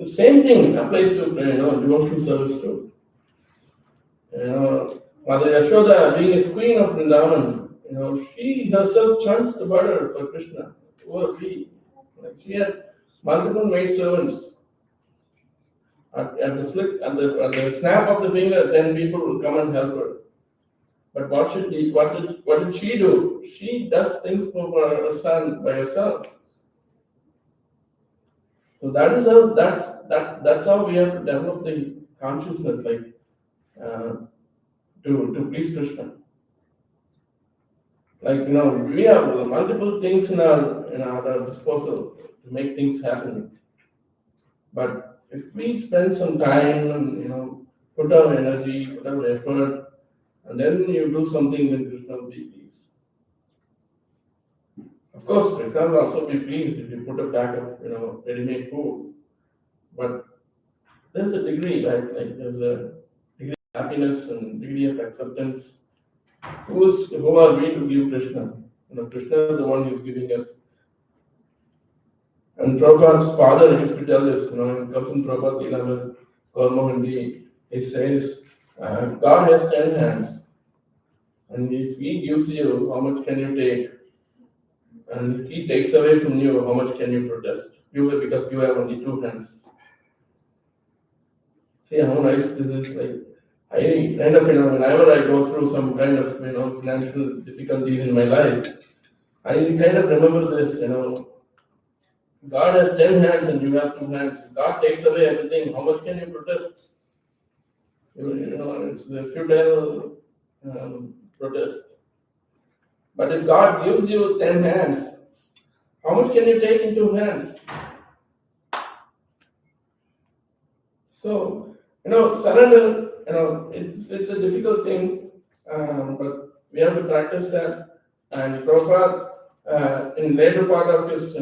Same thing applies to devotional service too. Mother Yashoda, being a queen of Vrindavan, she herself chants the butter for Krishna. She had multiple maid servants. At the snap of the finger, 10 people will come and help her. But what did she do? She does things for her son by herself. So that's how we have to develop the consciousness, to please Krishna. Like, we have multiple things in our disposal to make things happen. But if we spend some time and put our energy, put our effort, and then you do something, then Krishna will be pleased. Of course, Krishna will also be pleased if you put a pack of ready-made food. But there's a degree, right? Like there's a degree of happiness and degree of acceptance. Who are we to give Krishna? Krishna is the one who's giving us. And Prabhupada's father used to tell this, in Kapsan Prabhupada Leela Kormohandi, he says, God has 10 hands. And if he gives you, how much can you take? And if he takes away from you, how much can you protest? Because you have only 2 hands. See how nice this is. Like, I kind of, whenever I go through some kind of, financial difficulties in my life, I kind of remember this, God has 10 hands and you have 2 hands. God takes away everything. How much can you protest? It's a futile protest. But if God gives you 10 hands, how much can you take in 2 hands? So, surrender, it's a difficult thing, but we have to practice that. And Prabhupada, in later part of his,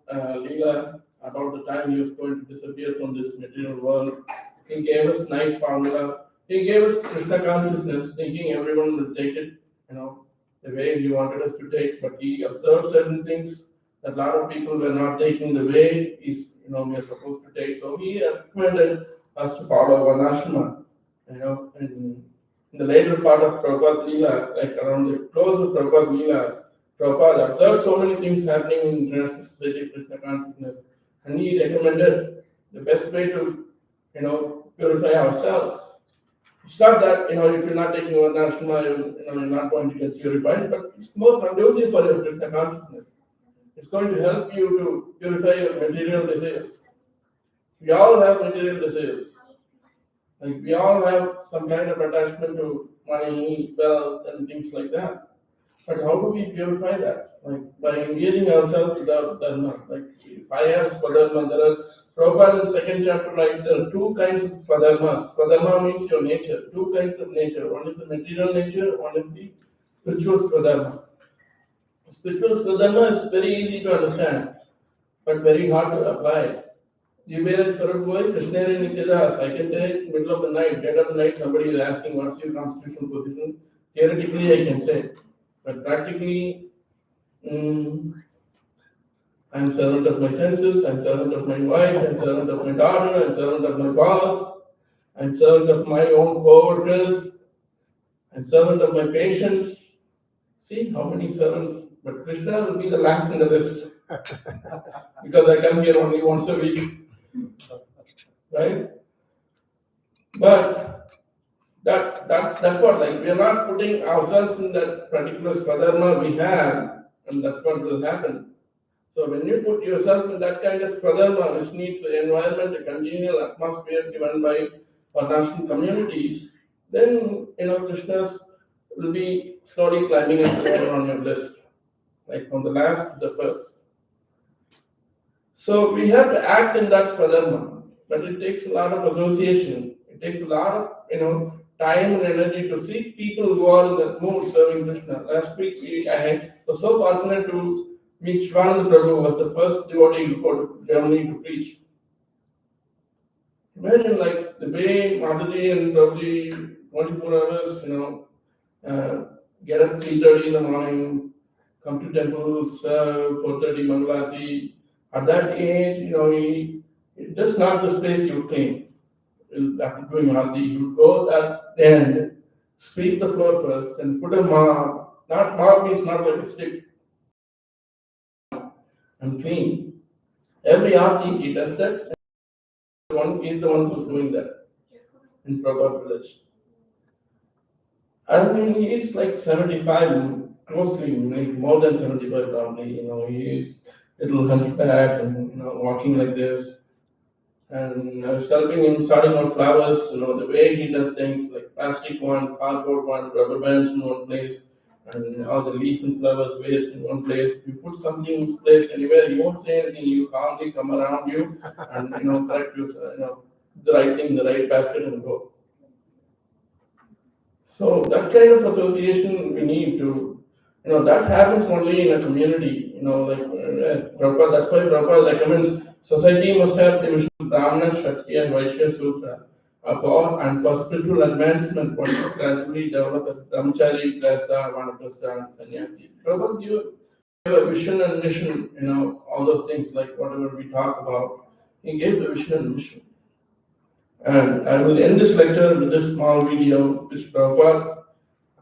Leela, about the time he was going to disappear from this material world, he gave us nice formula. He gave us Krishna consciousness, thinking everyone will take it, the way he wanted us to take. But he observed certain things that a lot of people were not taking the way we are supposed to take. So he recommended us to follow Varnashrama. In the later part of Prabhupada Leela, like around the close of Prabhupada Leela, Prabhupada observed so many things happening in International Society of Krishna Consciousness, and he recommended the best way to, purify ourselves. It's not that, if you're not taking Varnashrama, you're not going to get purified, but it's more conducive for your Krishna consciousness. It's going to help you to purify your material desires. We all have material desires. Like we all have some kind of attachment to money, wealth, and things like that. But how do we purify that? Like by engaging ourselves with our dharma. Like 5 years Swadharma, there are Prabhupada in second chapter, right? There are 2 kinds of Swadharmas. Swadharma means your nature, 2 kinds of nature. One is the material nature, one is the spiritual Swadharma. Spiritual Swadharma is very easy to understand, but very hard to apply. Juberas Faraboi, Krishna Nityadas. I can take middle of the night, dead of the night, somebody is asking what's your constitutional position. Theoretically, I can say, but practically, I'm servant of my senses, I'm servant of my wife, I'm servant of my daughter, I'm servant of my boss, I'm servant of my own co-workers, I'm servant of my patients. See how many servants, but Krishna will be the last in the list because I come here only once a week. Right? But that's what, like, we are not putting ourselves in that particular swadharma we have, and that's what will happen. So when you put yourself in that kind of swadharma, which needs the environment, a congenial atmosphere given by Varnashram communities, then Krishnas will be slowly climbing up on your list, like from the last to the first. So we have to act in that swadharma, but it takes a lot of association. It takes a lot of time and energy to seek people who are in that mood serving Krishna. Last week I was so fortunate to meet Shivananda Prabhu, who was the first devotee to go to Germany to preach. Imagine like the way Mataji and Prabhuji 24 hours, get up 3:30 in the morning, come to temples, 4:30 Mangalati. At that age, it's just not the space you think. After doing Arti, you go at the end, sweep the floor first, and put a mop. Not mop means not like a stick. And clean. Every Arti he does that. He's the one who's doing that in Prabhupada village. I mean, he is like 75, closely, like more than 75 probably. He is little hunchback and walking like this. And I was helping him starting on flowers, the way he does things, like plastic one, cardboard one, rubber bands in one place, and all the leaf and flowers waste in one place. If you put something in place anywhere, you won't say anything. You calmly come around you and correct you, the right thing in the right basket and go. So that kind of association we need to, that happens only in a community. Prabhupada, that's why Prabhupada recommends society must have division of Brahmana, Kshatriya, and Vaishya Sutra. For spiritual advancement, one should gradually develop as brahmachari, grasta, vanaprastha, and sannyasi. Prabhupada gave a vision and mission, all those things like whatever we talk about. He gave the vision and mission. And I will end this lecture with this small video, which Prabhupada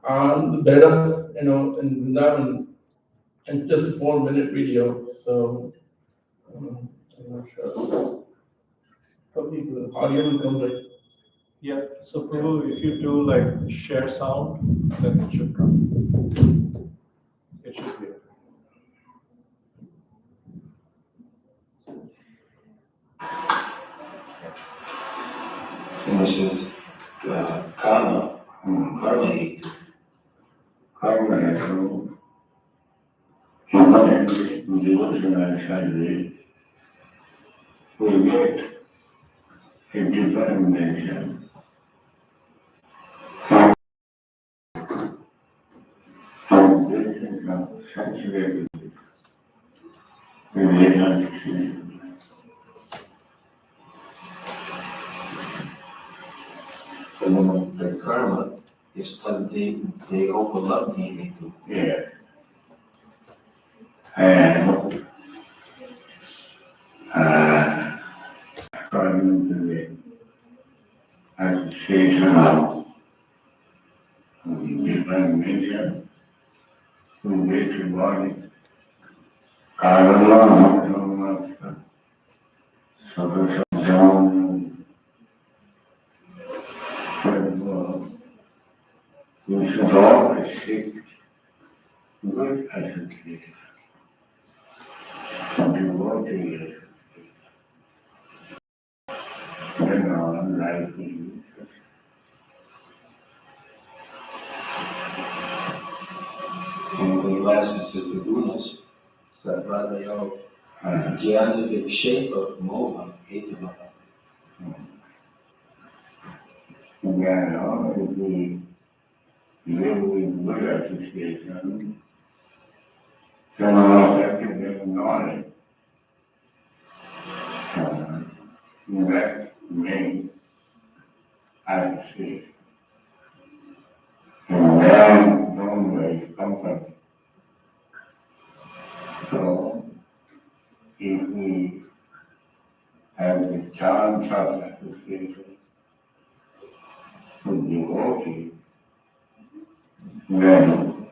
on the bed of, in Vrindavan, and just a 4-minute video. So, I'm not sure. Probably the audio will come right. Yeah, so Prabhu, if you do like share sound, then it should come. It should be. And this is karma, karma, karma. Human devotional service will get a different nature from this of saturated relationship. The karma is that they overlap the into. Yeah. And according to the association of different nature, we get the body, karma, so we should always seek good association, devotee in our life. And the last is the gunas, that rather your jnana shape of moha, etava. If we live with good association, then our effective knowledge, that means association. And then always comfort. So, if we have the chance of association with devotee, then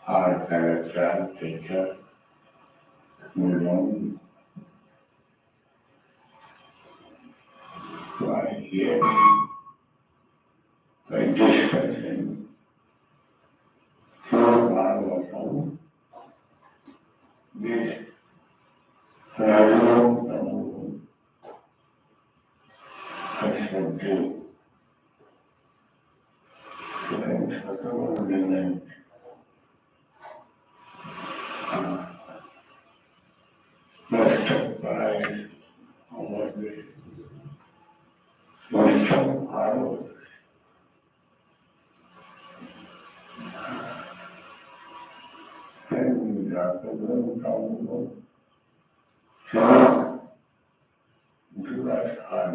our character, nature, will by hearing, by discussing, through our this hello I shall do. Not surprised on what we not surprised. And we are the little trouble. So, do that on.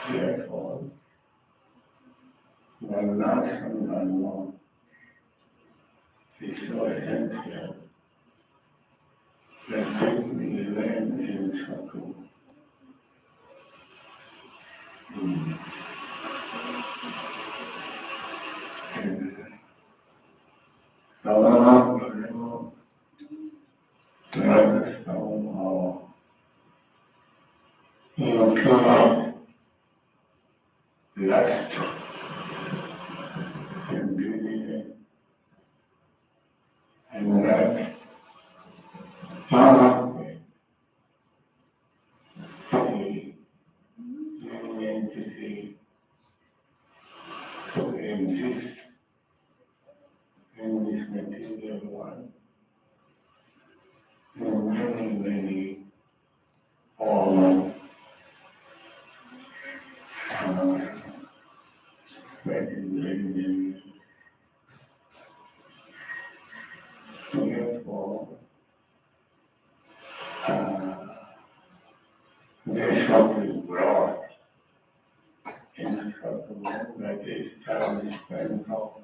Therefore, one last and one more is so essential that we learn in circle. Lust and greed and that power the entity Therefore, there's something broad in the world that is childish painful.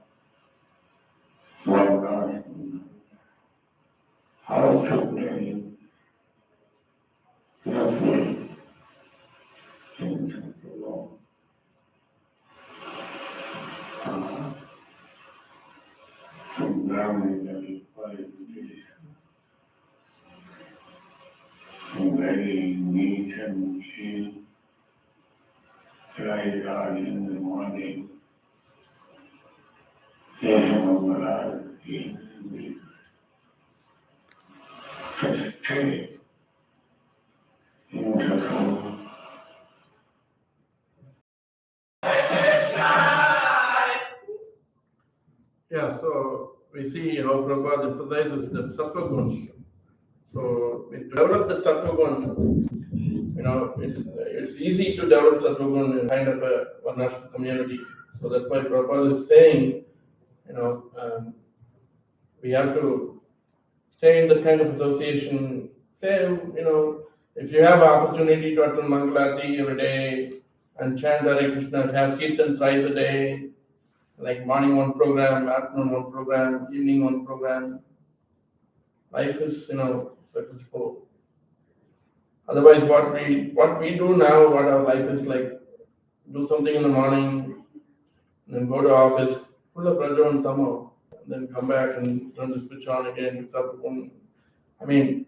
One night, how to name lovely in the world. From drowning that is quite easy. Very neat and clean. Dry out in the morning. Then over in the stay in the home. Yeah, so we see how Prabhupada emphasizes the sattva gun. So to develop the sattva gun, it's easy to develop sattva gun in kind of a Varnashram community. So that's why Prabhupada is saying, we have to stay in the kind of association. Say, if you have opportunity to attend Mangalarti every day and chant Hare Krishna, have Kirtan thrice a day, like morning one program, afternoon one program, evening one program. Life is, successful. Otherwise, what we do now, what our life is like, do something in the morning, and then go to office, full of Rajo and Tamo, and then come back and run the switch on again. I mean,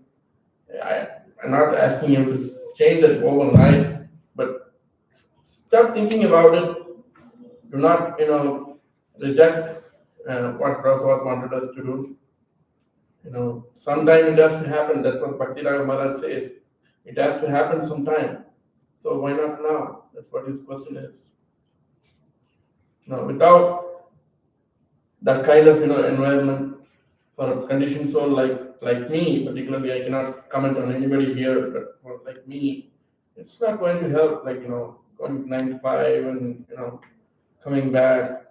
I'm not asking you to change that overnight, but start thinking about it. Do not, reject what Prabhupada wanted us to do. Sometime it has to happen. That's what Bhakti Raga Maharaj says. It has to happen sometime. So why not now? That's what his question is. Without that kind of environment for a conditioned soul like me, particularly, I cannot comment on anybody here, but for like me, it's not going to help. Going 9 to 5 and coming back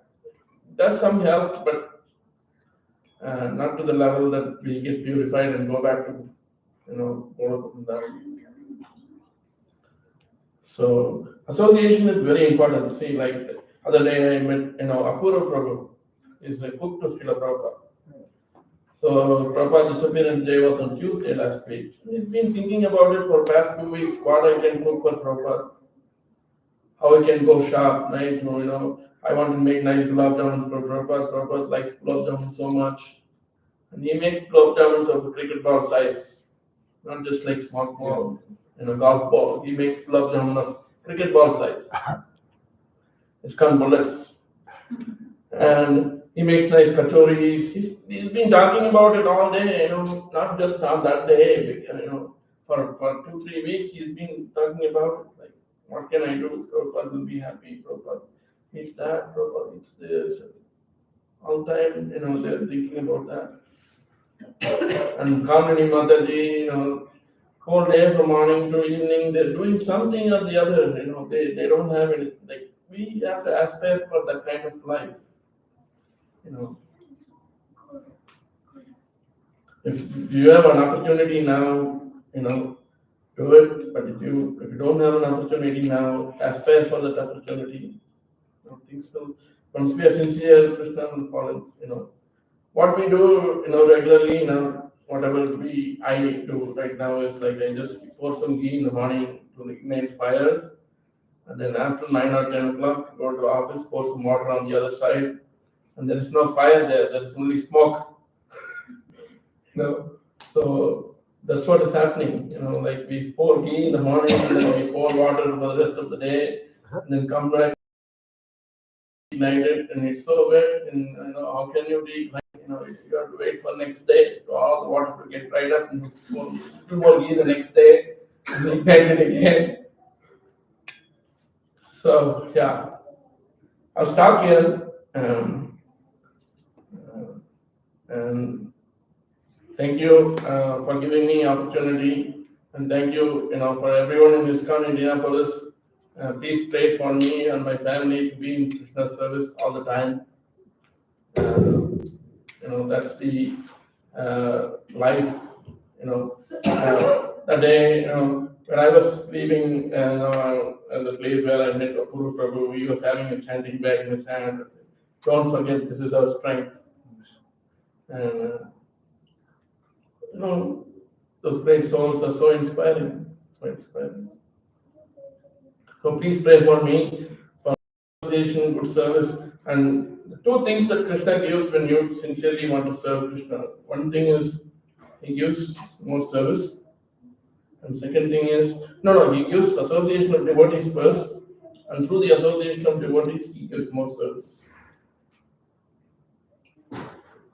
does some help, but not to the level that we get purified and go back to So association is very important. See, like the other day I met Apurva Prabhu is the cook to Srila Prabhupada. So Prabhupada's disappearance day was on Tuesday last week. He's been thinking about it for past 2 weeks, what I can cook for Prabhupada, how I can go shop, right? I want to make nice gulab jamuns for Prabhupada. Prabhupada likes gulab jamuns so much. And he makes gulab jamuns of a cricket ball size, not just like small, golf ball. He makes gulab jamun of cricket ball size. It's called bullets. And he makes nice kachoris. He's been talking about it all day, not just on that day, for 2-3 weeks he's been talking about it. Like, what can I do? Prabhupada will be happy. Prabhupada eats that. Prabhupada eats this. All the time, they're thinking about that. And Kamini Mataji, whole day from morning to evening, they're doing something or the other. They don't have any. Like, we have to aspire for that kind of life. If you have an opportunity now, do it. But if you don't have an opportunity now, aspire for that opportunity. Things will, once we are sincere, Krishna will follow. What we do, regularly, whatever I do right now is like I just pour some ghee in the morning to ignite fire, and then after 9 or 10 o'clock, go to the office, pour some water on the other side, and there is no fire there. There is only smoke. So that's what is happening. Like we pour ghee in the morning, and then we pour water for the rest of the day, and then come back, ignite it, and it's so wet. And how can you reignite? You have to wait for next day for all the water to get dried up, and do more ghee the next day, and ignite it again. So yeah, I'll stop here. And thank you for giving me opportunity, and thank you, for everyone in ISKCON Indianapolis Please pray for me and my family to be in Krishna's service all the time. That's the life. That day, when I was leaving the place where I met Apuru Prabhu, he was having a chanting bag in his hand. Don't forget, this is our strength. And those great souls are so inspiring. So please pray for me, for association, good service, and the two things that Krishna gives when you sincerely want to serve Krishna. One thing is he gives more service, and second thing is he gives association of devotees first, and through the association of devotees he gives more service.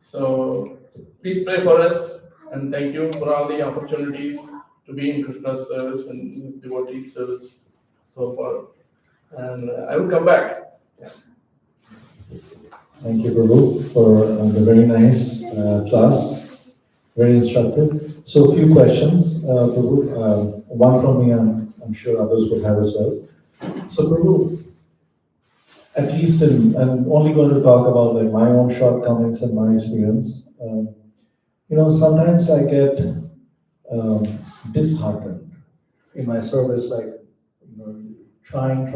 So please pray for us, and thank you for all the opportunities to be in Krishna's service and in his devotee service so far. And I will come back. Yeah. Thank you, Prabhu, for the very nice class, very instructive. So, a few questions, Prabhu. One from me, and I'm sure others will have as well. So, Prabhu, at least I'm only going to talk about like my own shortcomings and my experience. Sometimes I get disheartened in my service, like trying,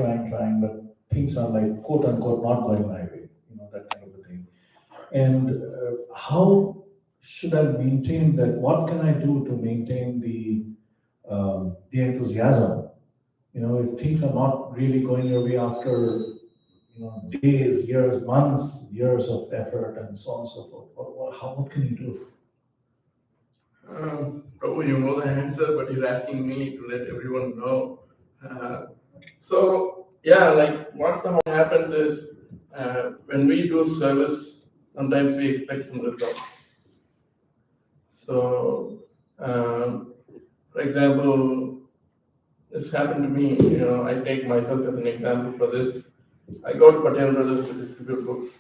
but things are like quote unquote not going my way, that kind of a thing. And how should I maintain that? What can I do to maintain the enthusiasm? If things are not really going your way after days, years, months, years of effort, and so on and so forth. What can you do? Prabhu, you know the answer, but you're asking me to let everyone know. What happens is when we do service, sometimes we expect some results. So, for example, this happened to me. I take myself as an example for this. I go to Patel Brothers to distribute books,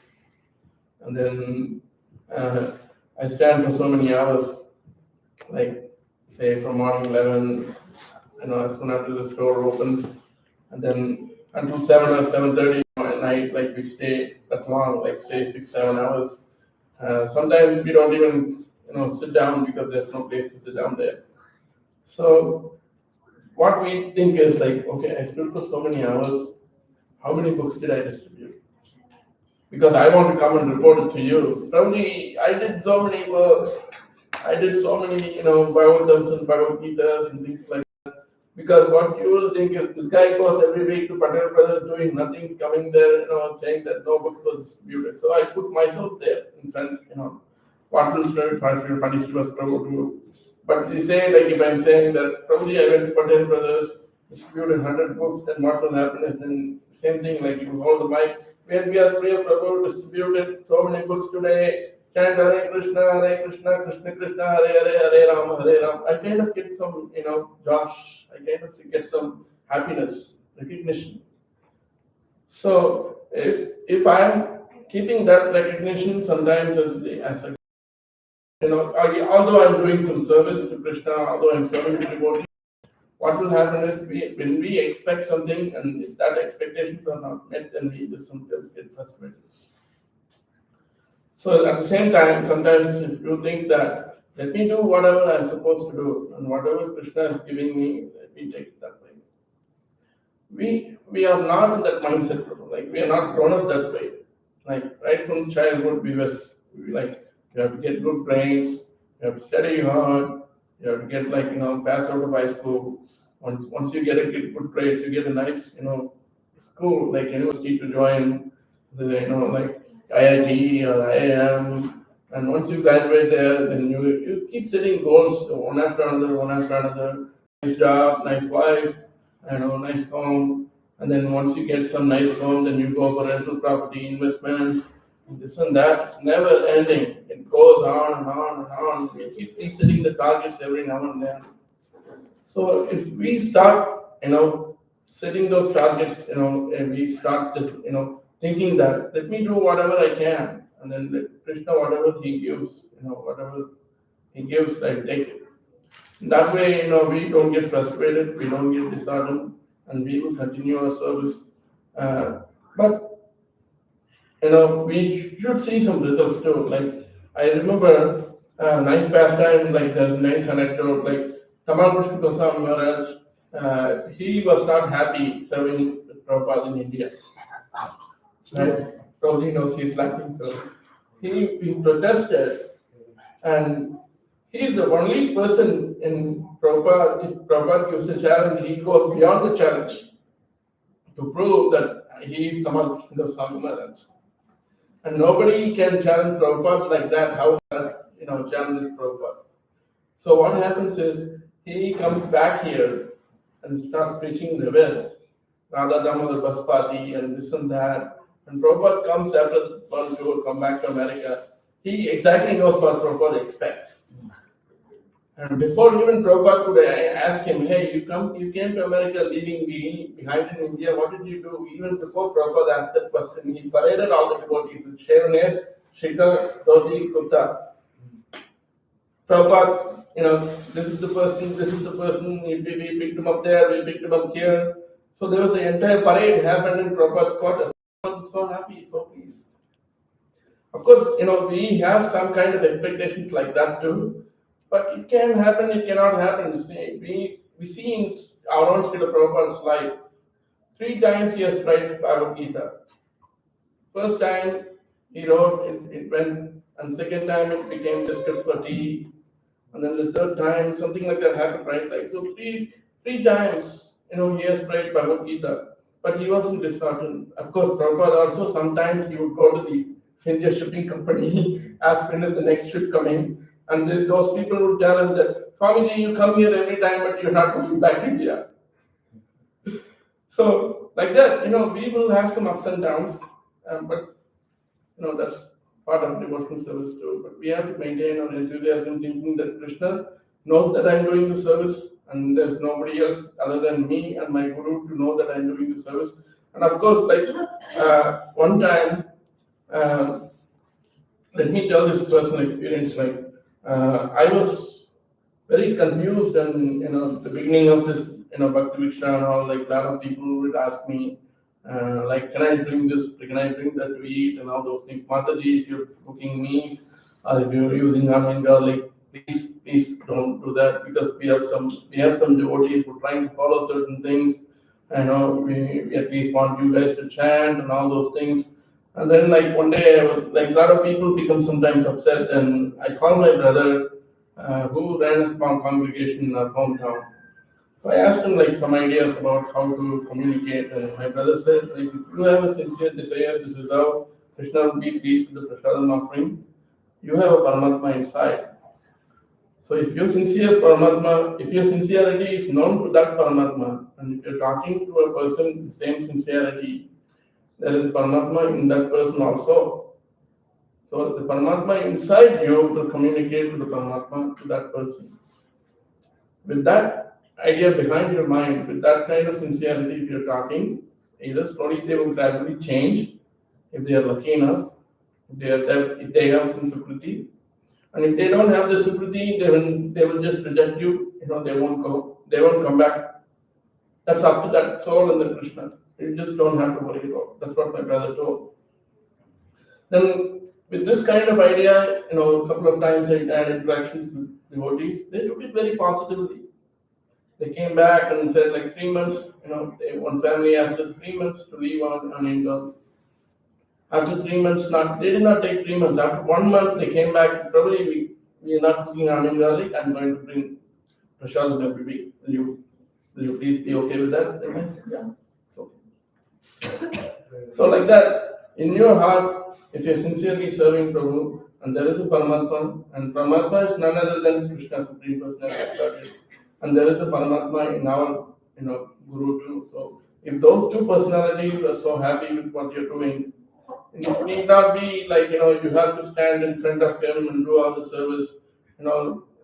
and then I stand for so many hours, like say from morning 11, as soon as the store opens, and then until 7 or 7:30 at night, like we stay that long, like say 6-7 hours. Sometimes we don't even sit down because there's no place to sit down there. So what we think is like, okay, I stood for so many hours. How many books did I distribute? Because I want to come and report it to you. Probably I did so many books. I did so many, Bhagavatams and Bhagavad Gitas and things like that. Because what you will think is this guy goes every week to Patel Brothers doing nothing, coming there, saying that no books were distributed. So I put myself there in front, what will Prabhu do? But they say, like if I'm saying that probably I went to Patel Brothers, distributed 100 books, then what will happen is then same thing, like you hold the mic. Vedvyasapriya Prabhu distributed so many books today. Chant Hare Krishna, Krishna Krishna, Hare Ram, Hare Ram. I kind of get some, josh. I kind of get some happiness, recognition. So if I'm keeping that recognition, sometimes although I'm doing some service to Krishna, although I'm serving the devotee, what will happen is when we expect something and if that expectations are not met, then we just sometimes get frustrated. So at the same time, sometimes if you think that let me do whatever I'm supposed to do and whatever Krishna is giving me, let me take it that way. We are not in that mindset, like we are not grown up that way. Like right from childhood, we you have to get good grades, you have to study hard, you have to get pass out of high school. Once you get a good grades, you get a nice school like university to join, like IIT or IIM, and once you graduate there, then you keep setting goals one after another. Nice job, nice wife, nice home, and then once you get some nice home, then you go for rental property investments, this and that, never ending. It goes on and on and on. We keep resetting the targets every now and then. So if we start, setting those targets, and we start just, thinking that let me do whatever I can, and then let Krishna whatever he gives, whatever he gives, I take it. That way, we don't get frustrated, we don't get disheartened, and we will continue our service. But we should see some results too. Like I remember nice pastime, like there's a nice anecdote, like Tamal Krishna Prasad Maharaj, he was not happy serving Prabhupada in India. Right? Probably knows he's laughing. So he protested, and he's the only person in Prabhupada, if Prabhupada gives a challenge, he goes beyond the challenge to prove that he is Tamal Krishna Prasad Maharaj. And nobody can challenge Prabhupada like that, how challenges Prabhupada. So what happens is, he comes back here and starts preaching the West, Radha Damodar bus party and this and that. And Prabhupada comes after the one tour, come back to America. He exactly knows what Prabhupada expects. And before even Prabhupada could ask him, hey, you came to America leaving me behind in India, what did you do? Even before Prabhupada asked that question, he paraded all the devotees with shaven hairs, shikha, dhoti, kurta. Prabhupada, this is the person, we picked him up there, we picked him up here. So there was an entire parade happened in Prabhupada's quarters. Prabhupada was so happy, so pleased. Of course, we have some kind of expectations like that too. But it can happen, it cannot happen. We see in our own Srila Prabhupada's life, 3 times he has tried Bhagavad Gita. First time he wrote, it went, and second time it became discussed for tea. And then the third time, something like that happened, right? Like, so three times, he has tried Bhagavad Gita. But he wasn't disheartened. Of course, Prabhupada also, sometimes he would go to the India shipping company, ask when is the next ship coming. And those people would tell him that, Swamiji, you come here every time, but you're not going back to India. So, like that, we will have some ups and downs, but, that's part of devotional service too. But we have to maintain our enthusiasm, thinking that Krishna knows that I'm doing the service, and there's nobody else other than me and my Guru to know that I'm doing the service. And of course, like one time, let me tell this personal experience. Like, I was very confused, and the beginning of this, Bhakti Viksha and all, like a lot of people would ask me, like, can I bring this, can I bring that to eat, and all those things. Mataji, if you're cooking meat, or if you're using almond garlic, please don't do that, because we have some devotees who are trying to follow certain things. We at least want you guys to chant and all those things. And then, like, one day, like, a lot of people become sometimes upset, and I called my brother, who ran a small congregation in our hometown. So I asked him, like, some ideas about how to communicate, and my brother said, like, if you have a sincere desire, this is how Krishna will be pleased with the prasadam offering. You have a Paramatma inside. So if your sincerity is known to that Paramatma, and if you're talking to a person with the same sincerity, there is Paramatma in that person also. So the Paramatma inside you will communicate to the Paramatma, to that person. With that idea behind your mind, with that kind of sincerity, if you're talking, either slowly they will gradually change, if they are lucky enough, if they have some sukriti. And if they don't have the sukriti, they will just reject you, they won't come back. That's up to that soul and the Krishna. You just don't have to worry about. That's what my brother told. Then, with this kind of idea, a couple of times I had interactions with devotees, they took it very positively. They came back and said, like, 3 months, one family asked us 3 months to leave on India. After 3 months, they did not take 3 months. After 1 month, they came back. Probably we are not cooking onion garlic. I'm going to bring prasadam every week. Will you please be okay with that? And I said, yeah. Okay. So like that, in your heart, if you're sincerely serving Prabhu, and there is a Paramatma, and Paramatma is none other than Krishna, Supreme Personality of Godhead, and there is a Paramatma in our, Guru too. So if those two personalities are so happy with what you're doing, it need not be like, you have to stand in front of him and do all the service,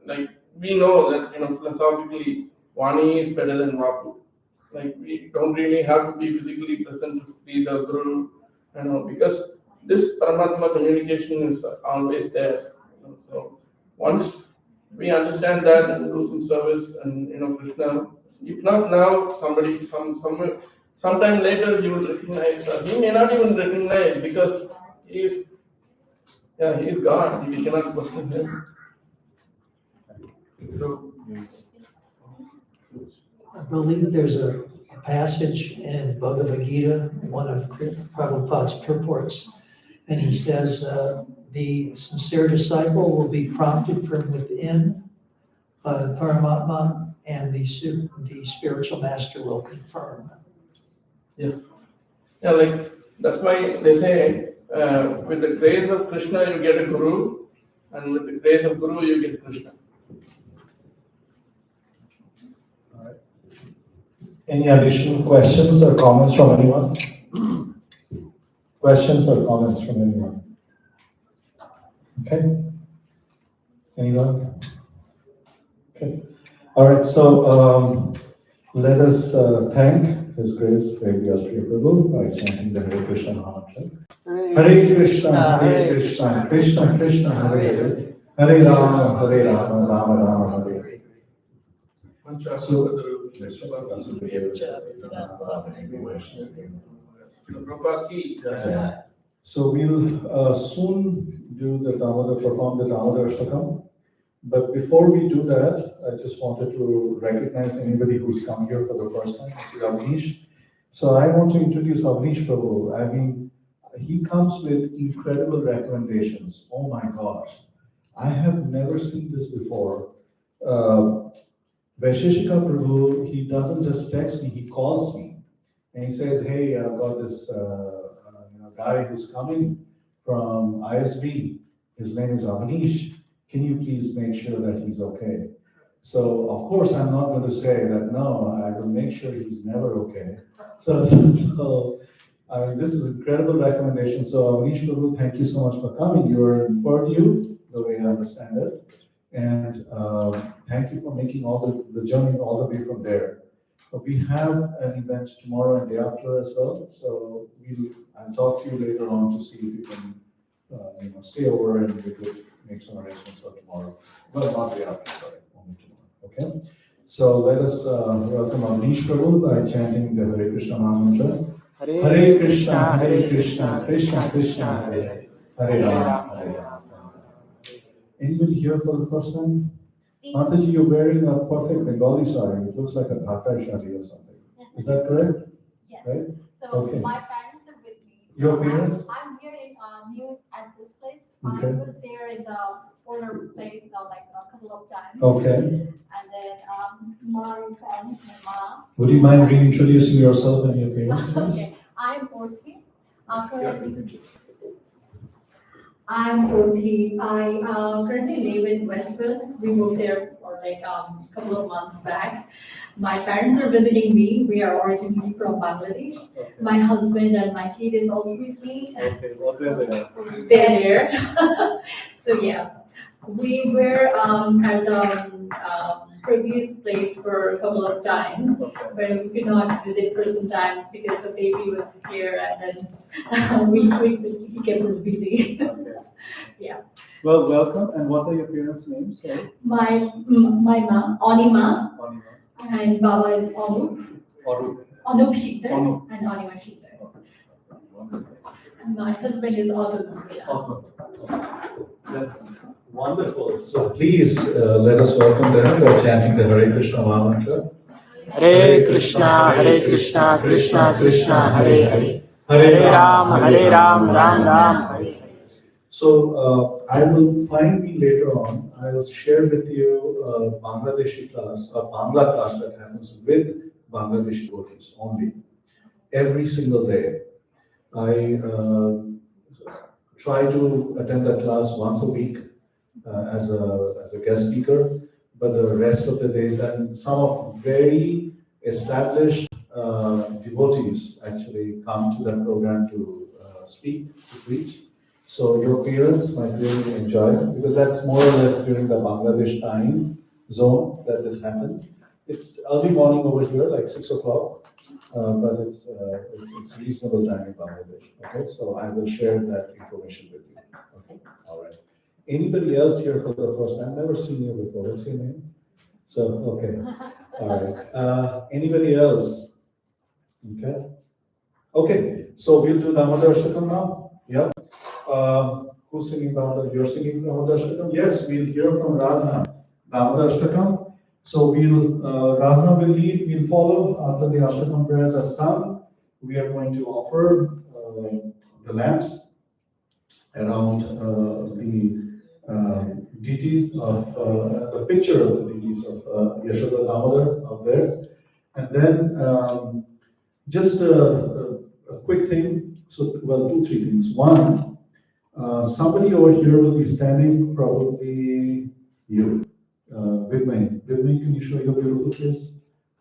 like we know that, philosophically, Vani is better than Vapu. Like, we don't really have to be physically present to please our Guru, because this Paramatma communication is always there. So once we understand that and do some service, and Krishna. If not now, sometime later you will recognize. He may not even recognize because he's God. We cannot question him. I believe there's a passage in Bhagavad Gita, one of Prabhupada's purports, and he says the sincere disciple will be prompted from within by the Paramatma, and the spiritual master will confirm. Yeah, like that's why they say with the grace of Krishna you get a guru, and with the grace of Guru you get Krishna. Any additional questions or comments from anyone? Questions or comments from anyone? Okay. Anyone? Okay. All right. So let us thank His Grace Vedvyasapriya Prabhu by chanting the Hare Krishna mantra. Hare Krishna, Hare Krishna, Krishna Krishna, Hare Hare, Hare Rama, Rama Rama, Hare Hare. So we'll soon do the perform the Damodar Ashtakam. But before we do that, I just wanted to recognize anybody who's come here for the first time, Avnish. So I want to introduce Avnish Prabhu. I mean, he comes with incredible recommendations. Oh my gosh, I have never seen this before. Vaisheshika Prabhu, he doesn't just text me, he calls me. And he says, hey, I've got this guy who's coming from ISV. His name is Avnish. Can you please make sure that he's okay? So, of course, I'm not going to say that, no, I will make sure he's never okay. So I mean, this is incredible recommendation. So, Avnish Prabhu, thank you so much for coming. You are in Purdue, the way I understand it. And thank you for making all the journey all the way from there. We have an event tomorrow and day after as well. So I'll talk to you later on to see if you can stay over and we could make some arrangements for tomorrow. Well, not day after, sorry, only tomorrow. Okay. So let us welcome Avnish Prabhu by chanting the Hare Krishna mantra. Hare Krishna, Hare Krishna, Krishna Krishna, Hare Hare, Hare Rama, Hare Rama. Anybody here for the first time? Mataji, you're wearing a perfect Bengali sari. It looks like a Dhaka shadi or something. Is that correct? Yes. Right? So Okay. my parents are with me. Your parents? I'm here in New at this place. Okay. I was there in the former place like a couple of times. Okay. And then my parents, my mom. Would you mind reintroducing yourself and your parents? Okay. I'm Orthi. I'm Orthi. I currently live in Westville. We moved there for like a couple of months back. My parents are visiting me. We are originally from Bangladesh. Okay. My husband and my kid is also with me. Okay. Well, there. They're here. So yeah, we were at the previous place for a couple of times, but we could not visit for some time because the baby was here and then he kept us busy. Okay. Yeah. Well, welcome. And what are your parents' names? Sorry. My mom, Anima, Anima. and Baba is Anup. Anup Shikdar and Anima Shikdar. And my husband is Atul. That's wonderful. So please let us welcome them by chanting the Hare Krishna mantra. Hare Krishna, Krishna Krishna, Hare Hare, Hare Ram, Ram Ram, Hare Hare. So I will find me later on. I will share with you a Bangladeshi class, a Bangla class that happens with Bangladeshi devotees only. Every single day. I try to attend that class once a week as a guest speaker, but the rest of the days, and some of very established devotees actually come to that program to speak, to preach. So your parents might really enjoy it because that's more or less during the Bangladesh time zone that this happens. It's early morning over here, like 6 o'clock, but it's reasonable time in Bangladesh. Okay, so I will share that information with you. Okay, all right. Anybody else here for the first time? Never seen you before. What's your name? So, okay, all right. Anybody else? Okay. Okay, so we'll do Damodar Shtakam now. Yeah. Who's singing Damodar? You're singing Damodar Shtakam? Yes, we'll hear from Radha. Damodar Shtakam. So Radha will lead, we'll follow after the Ashtakam prayers are sung. We are going to offer the lamps around the deities of the picture of the deities of Yashoda Damodar up there. And then just a quick thing, so, well, two, three things. One, somebody over here will be standing, probably you, Vidmay. Vidmay, can you show your beautiful face?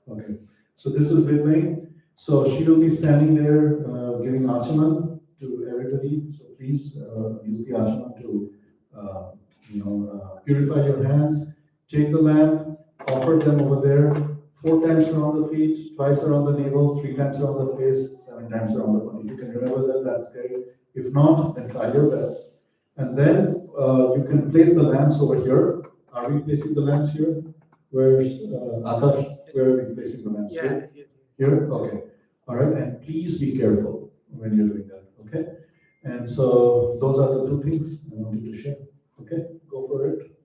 Okay, so this is Vidmay. So she will be standing there giving achaman to everybody. So please use the achaman to, purify your hands. Take the lamp, offer them over there. 4 times around the feet, twice around the navel, 3 times around the face, 7 times around the body. If you can remember that, that's great. If not, then try your best. And then you can place the lamps over here. Are we placing the lamps here? Where's Akash? Where are we placing the lamps? Yeah. Here? Okay. All right. And please be careful when you're doing that. Okay. And so those are the 2 things I wanted to share. Okay. Go for it.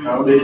Nowadays,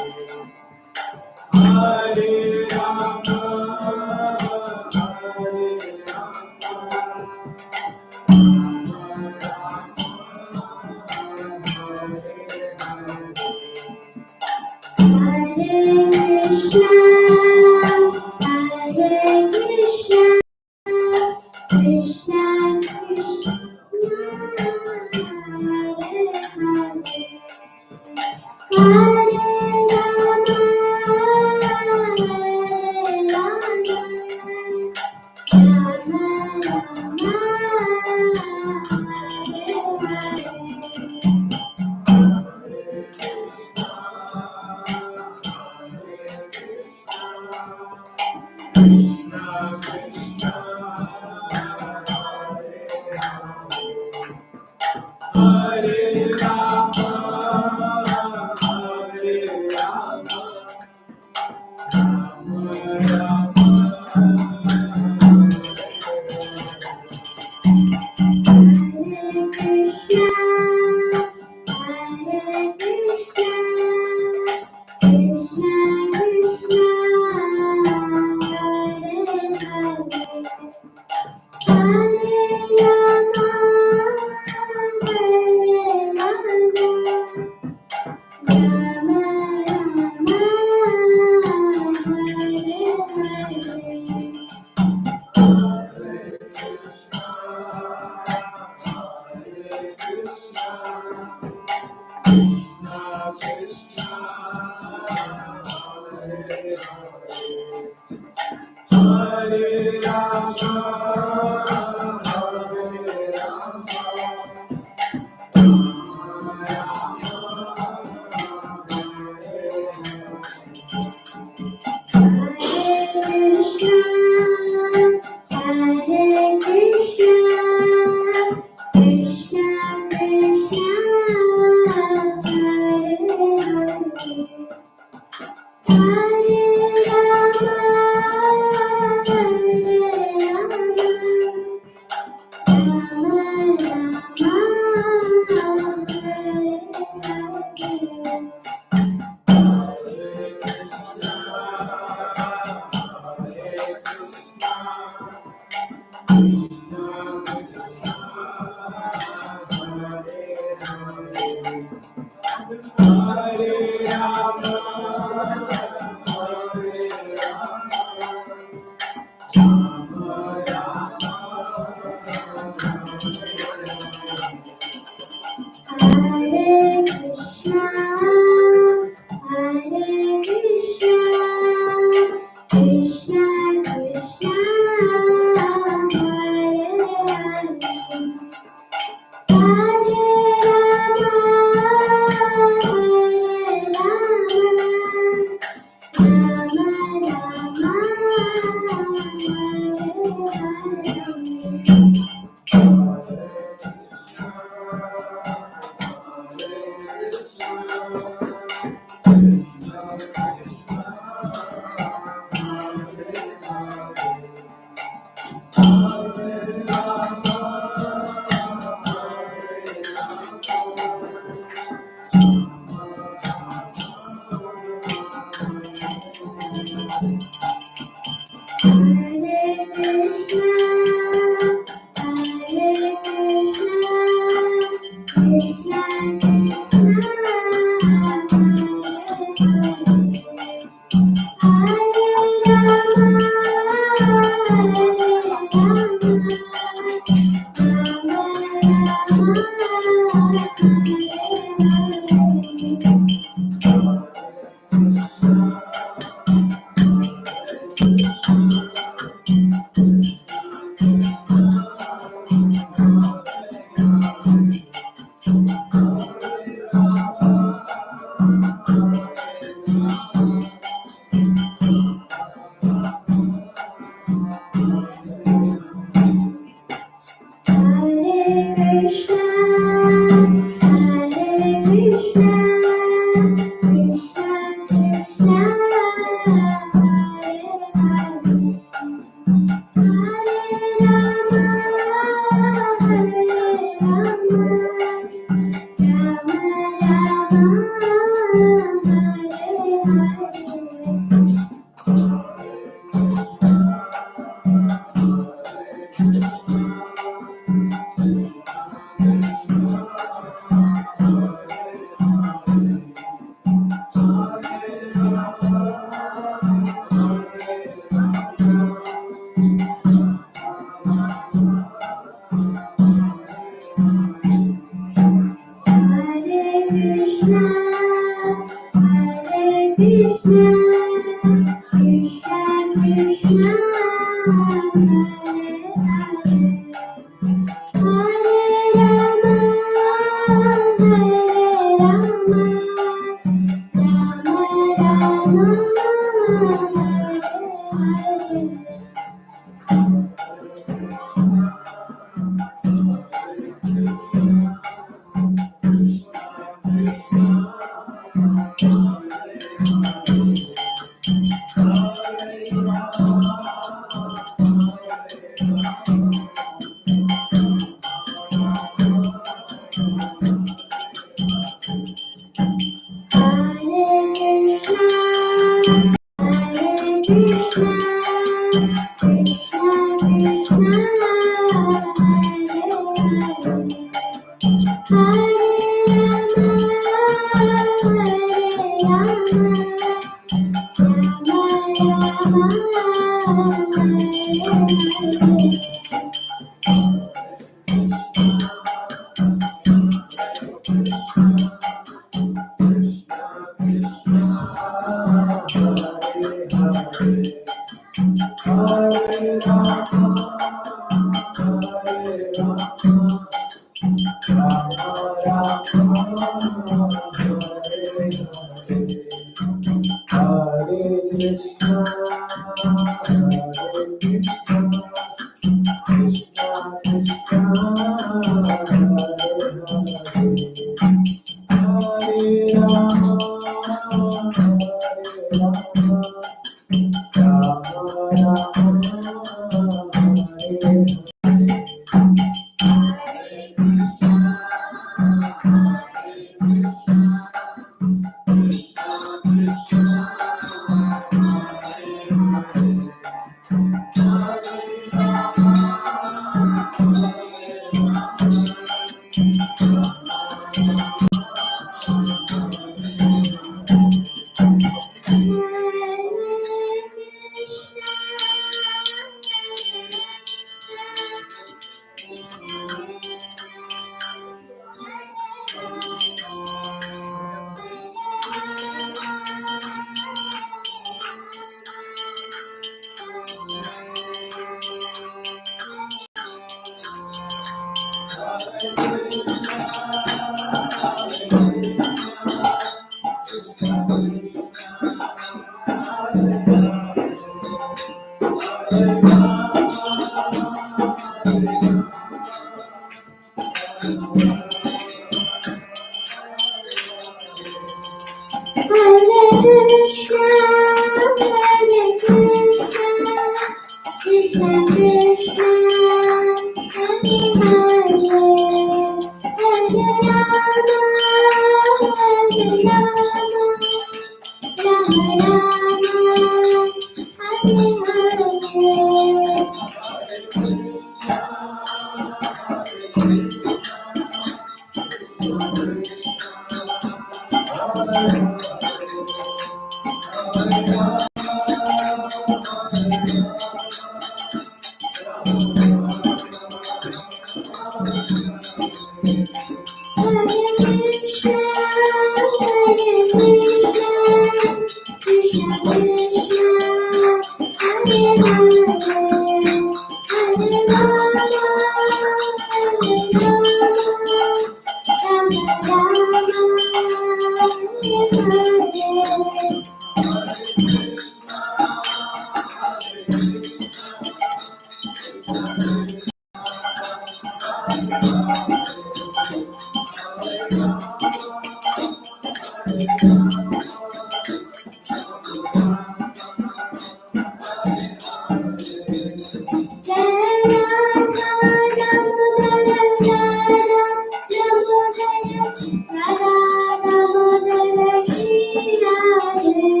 Radha Damodara Shri Radhe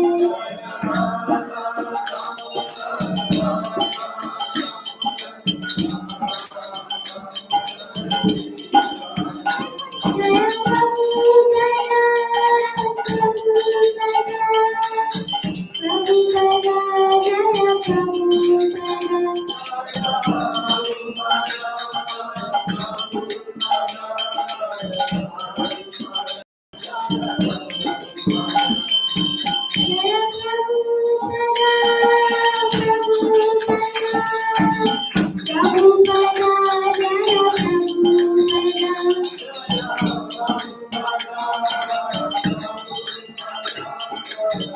So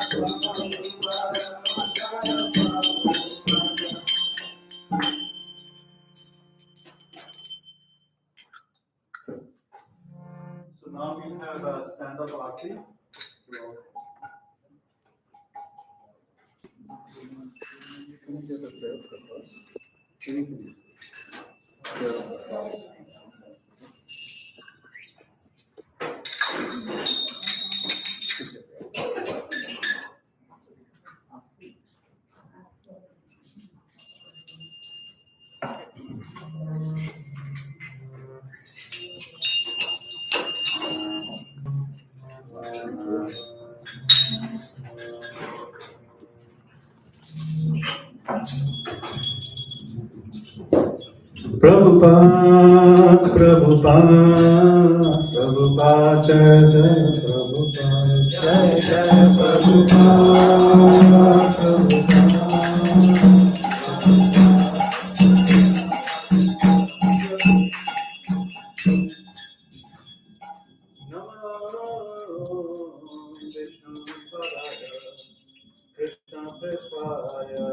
now we have a stand-up arti. Prabhupada, Prabhupada, Prabhupada, Jai Jai Prabhupada, Jai Jai Prabhupada, Prabhupada. Krishna Prasaya,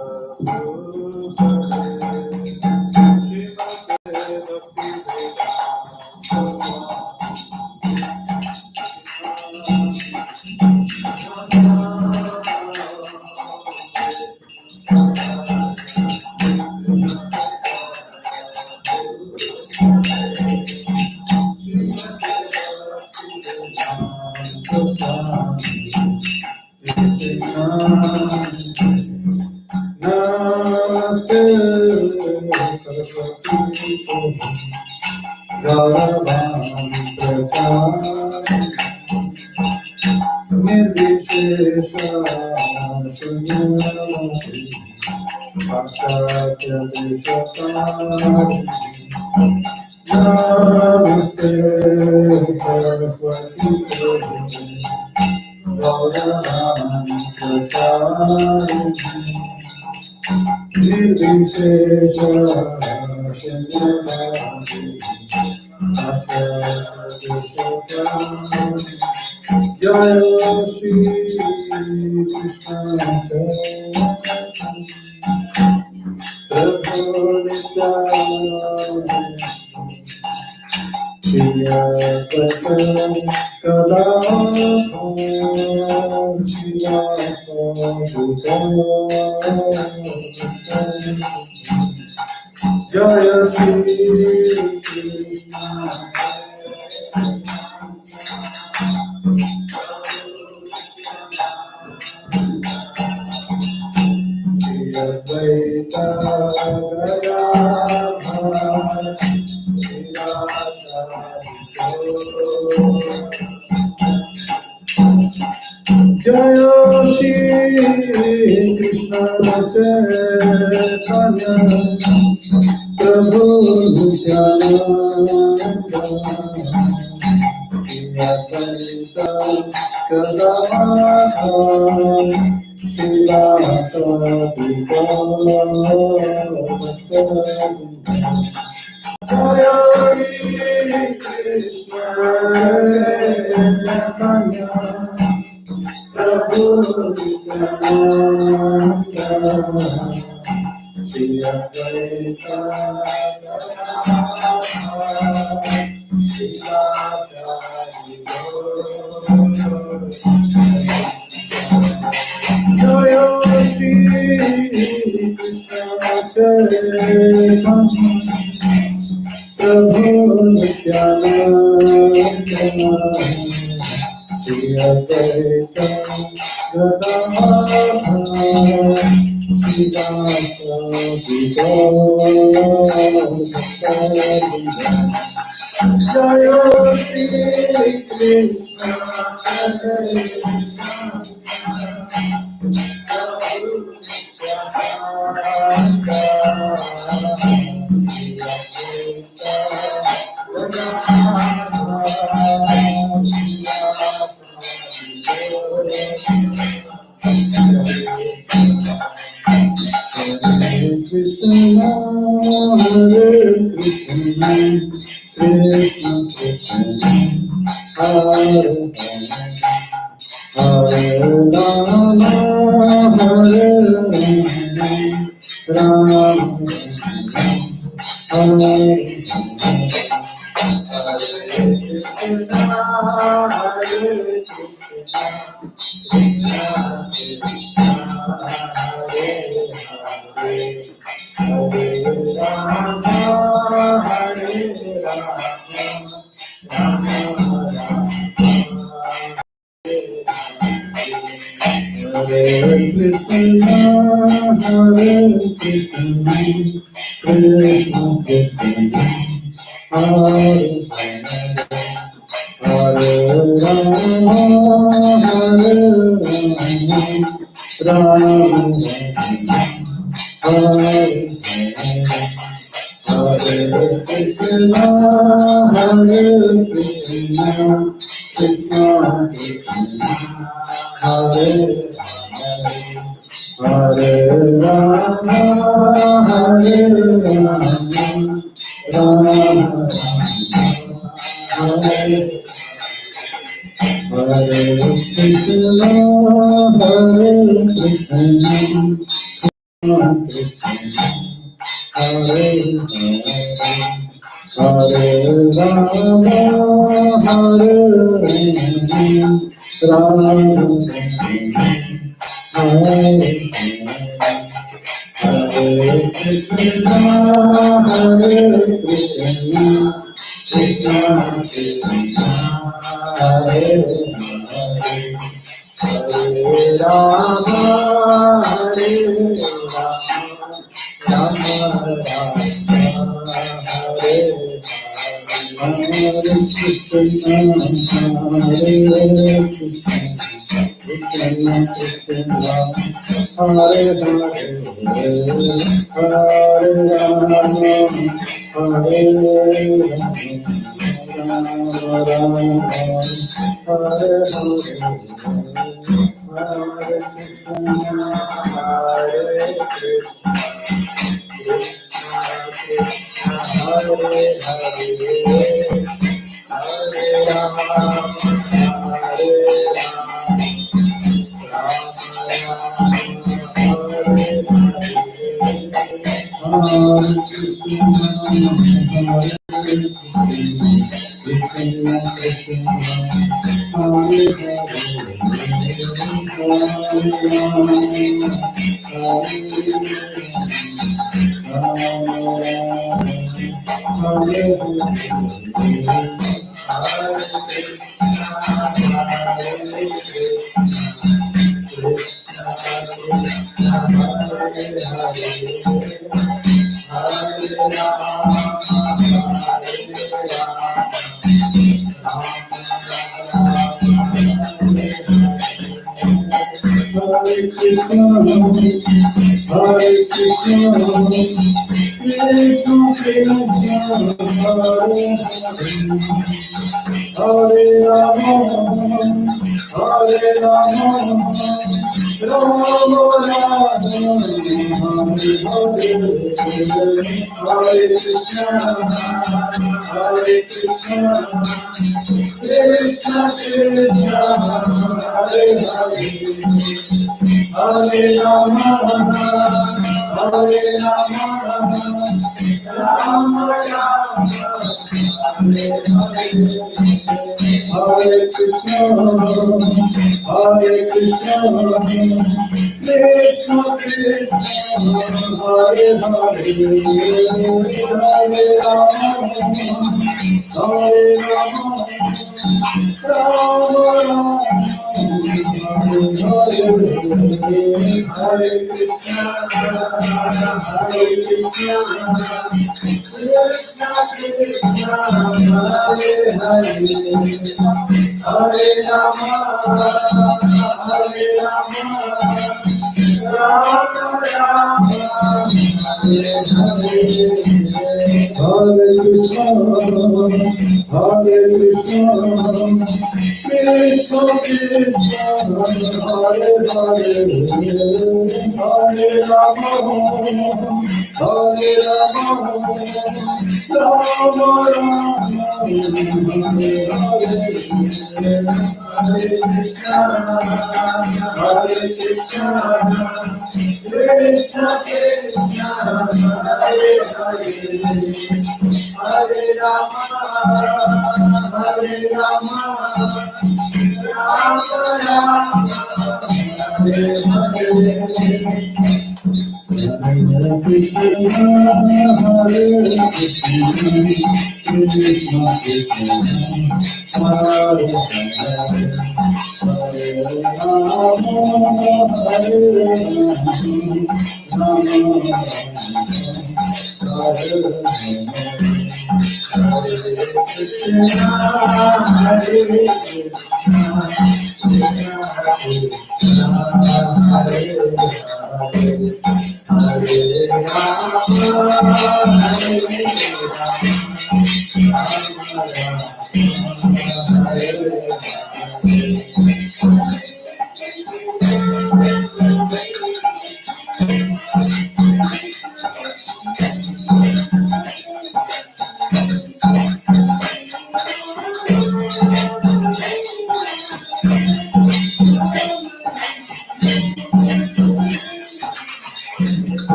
Hare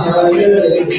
Hare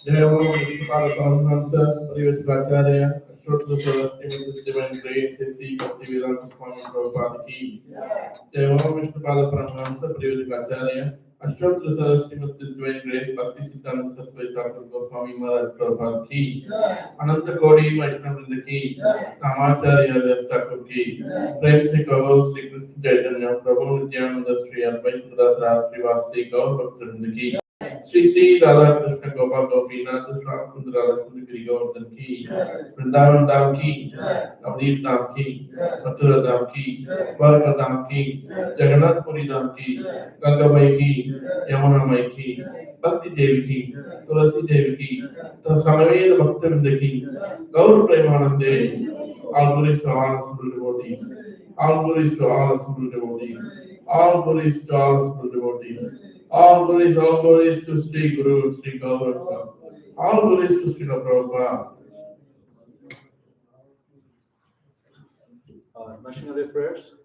Jai Om Vishnupada Paramahamsa, Vedvyasapriya, Ashwatthana Saraswati with Divine Grace, Sri Bhaktivedanta Swami Prabhupada ki. Jai Om Vishnupada Paramahamsa, Vedvyasapriya, Ashwatthana Saraswati with Divine Grace, Bhakti Siddhanta Saraswati Thakur Goswami Maharaj Prabhupada ki. Ananta Kodi Vaishnavrinda ki, Namacharya Das Thakur ki. Prem se kaho Sri Krishna Chaitanya, Prabhu Nityananda Sri Advaita Gadadhara Srivasti Gaur Bhaktivinoda ki. Sri Sri Radha Krishna Gopal Gopinath Ram Kund Radha Kund Giri Govardhan ki, Vrindavan Dham ki, Navdeep Dham ki, Mathura Dham ki, Dwarka Dham ki, Jagannath Puri Dham ki, Ganga Mai ki, Yamuna Mai ki, Bhakti Devi ki, Tulasi Devi ki, Samaveda Bhakta Vrinda ki, Gaur Premanande, all glories to all assembled devotees, all glories to all assembled devotees, all glories to all assembled devotees. All glories to Sri Guru, Sri Gauranga. All glories to Sri Prabhupada. Missionary prayers?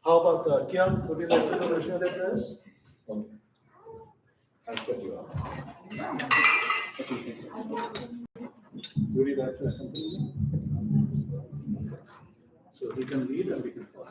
How about Kian? Would you like to do missionary prayers? Okay. I'll set you up. Would you like to accompany me? So he can lead and we can follow.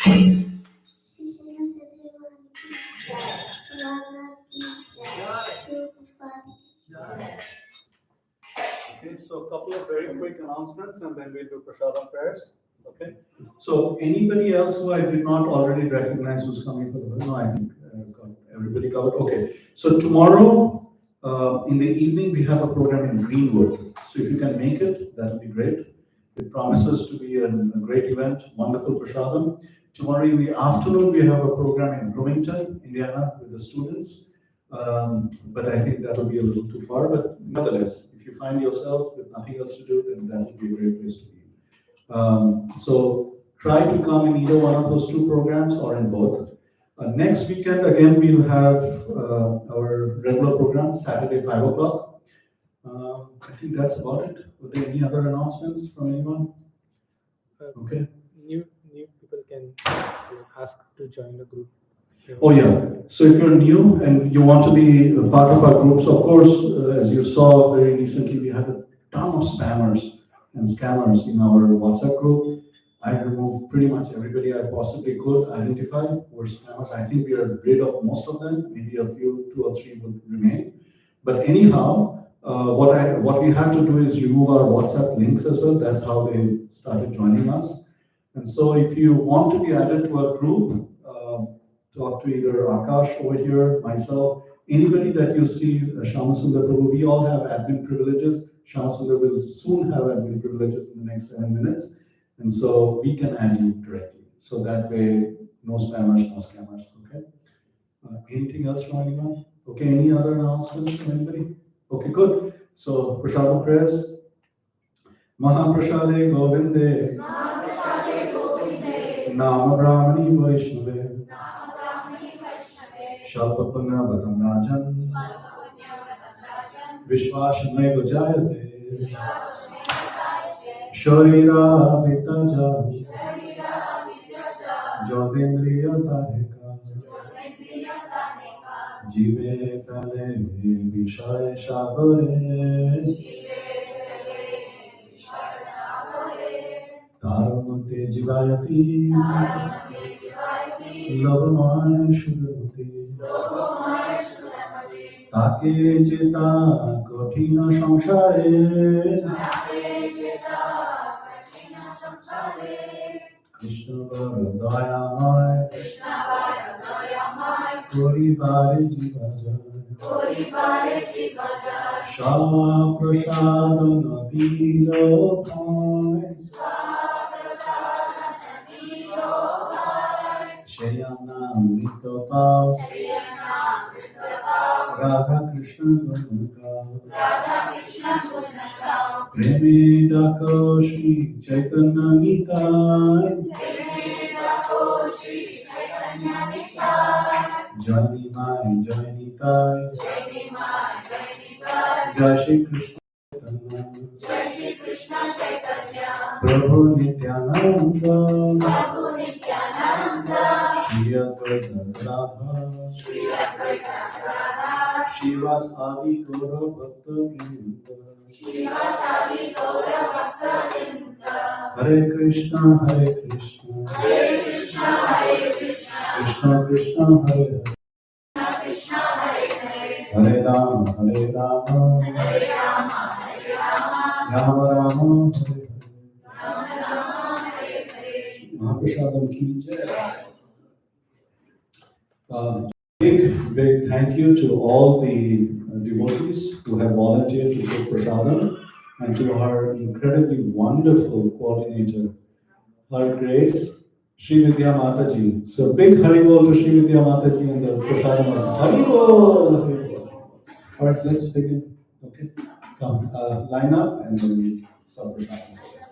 Okay, so a couple of very quick announcements and then we'll do prasadam prayers. Okay. So anybody else who I did not already recognize who's coming for the no, I think got everybody covered. Okay. So tomorrow in the evening we have a program in Greenwood. So if you can make it, that'll be great. It promises to be a great event, wonderful prasadam. Tomorrow in the afternoon we have a program in Bloomington, Indiana, with the students. But I think that'll be a little too far. But nonetheless, if you find yourself with nothing else to do, then that will be a great place to be. So try to come in either one of those two programs or in both. Next weekend, again, we'll have our regular program, Saturday, 5 o'clock. I think that's about it. Were there any other announcements from anyone? Okay. New people can ask to join the group. Oh yeah, so if you're new and you want to be a part of our groups, of course, as you saw very recently, we had a ton of spammers and scammers in our WhatsApp group. I removed pretty much everybody I possibly could identify were spammers. I think we are rid of most of them, maybe a few, 2 or 3 would remain. But anyhow, what we had to do is remove our WhatsApp links as well. That's how they started joining us. And so if you want to be added to our group, talk to either Akash over here, myself, anybody that you see, Shyamasundar Prabhu, we all have admin privileges. Shyamasundar will soon have admin privileges in the next 7 minutes. And so we can add you directly. So that way, no spammers, no scammers, okay? Anything else from anyone? Okay, any other announcements from anybody? Okay, good. So, prasadam prayers. Mahaprasade Govinde. Nama Brahmani Vaishnave. Shalpapunna Vatam Rajan. Vishwashanai Vajayate. Sharira Vitaja. Jodendriya Tahika. Jive Kale Vishaya Shabare. Taramante Jivayati. Lavamaya Shudamati. Take Cheta Kothina Samsare. Krishna Varadayamaya. Kori Bari Jivajaya. Shah Prasadana Dilo Bhai. Shayana Mritapal. Radha Krishna Gunaka. Premeda Koshi Chaitanya Nitai. Jani Mai Jani Tai. Jai Shri Krishna Chaitanya. Prabhu Nityananda. Shri Advaita Radha. Shivas Adi Gaura Bhakta Vrinda. Hare Krishna Hare Krishna. Krishna Krishna Hare Hare. Hare Rama Hare Rama. Rama Rama Hare Hare. Mahaprasadam ki jai. Big thank you to all the devotees who have volunteered to give prasadam and to our incredibly wonderful coordinator, Her Grace, Sri Vidya Mataji. So big Haribol to Sri Vidya Mataji and the prasadam. Haribol! Haribol! All right, let's begin. Okay, come, line up and then we start prasadam.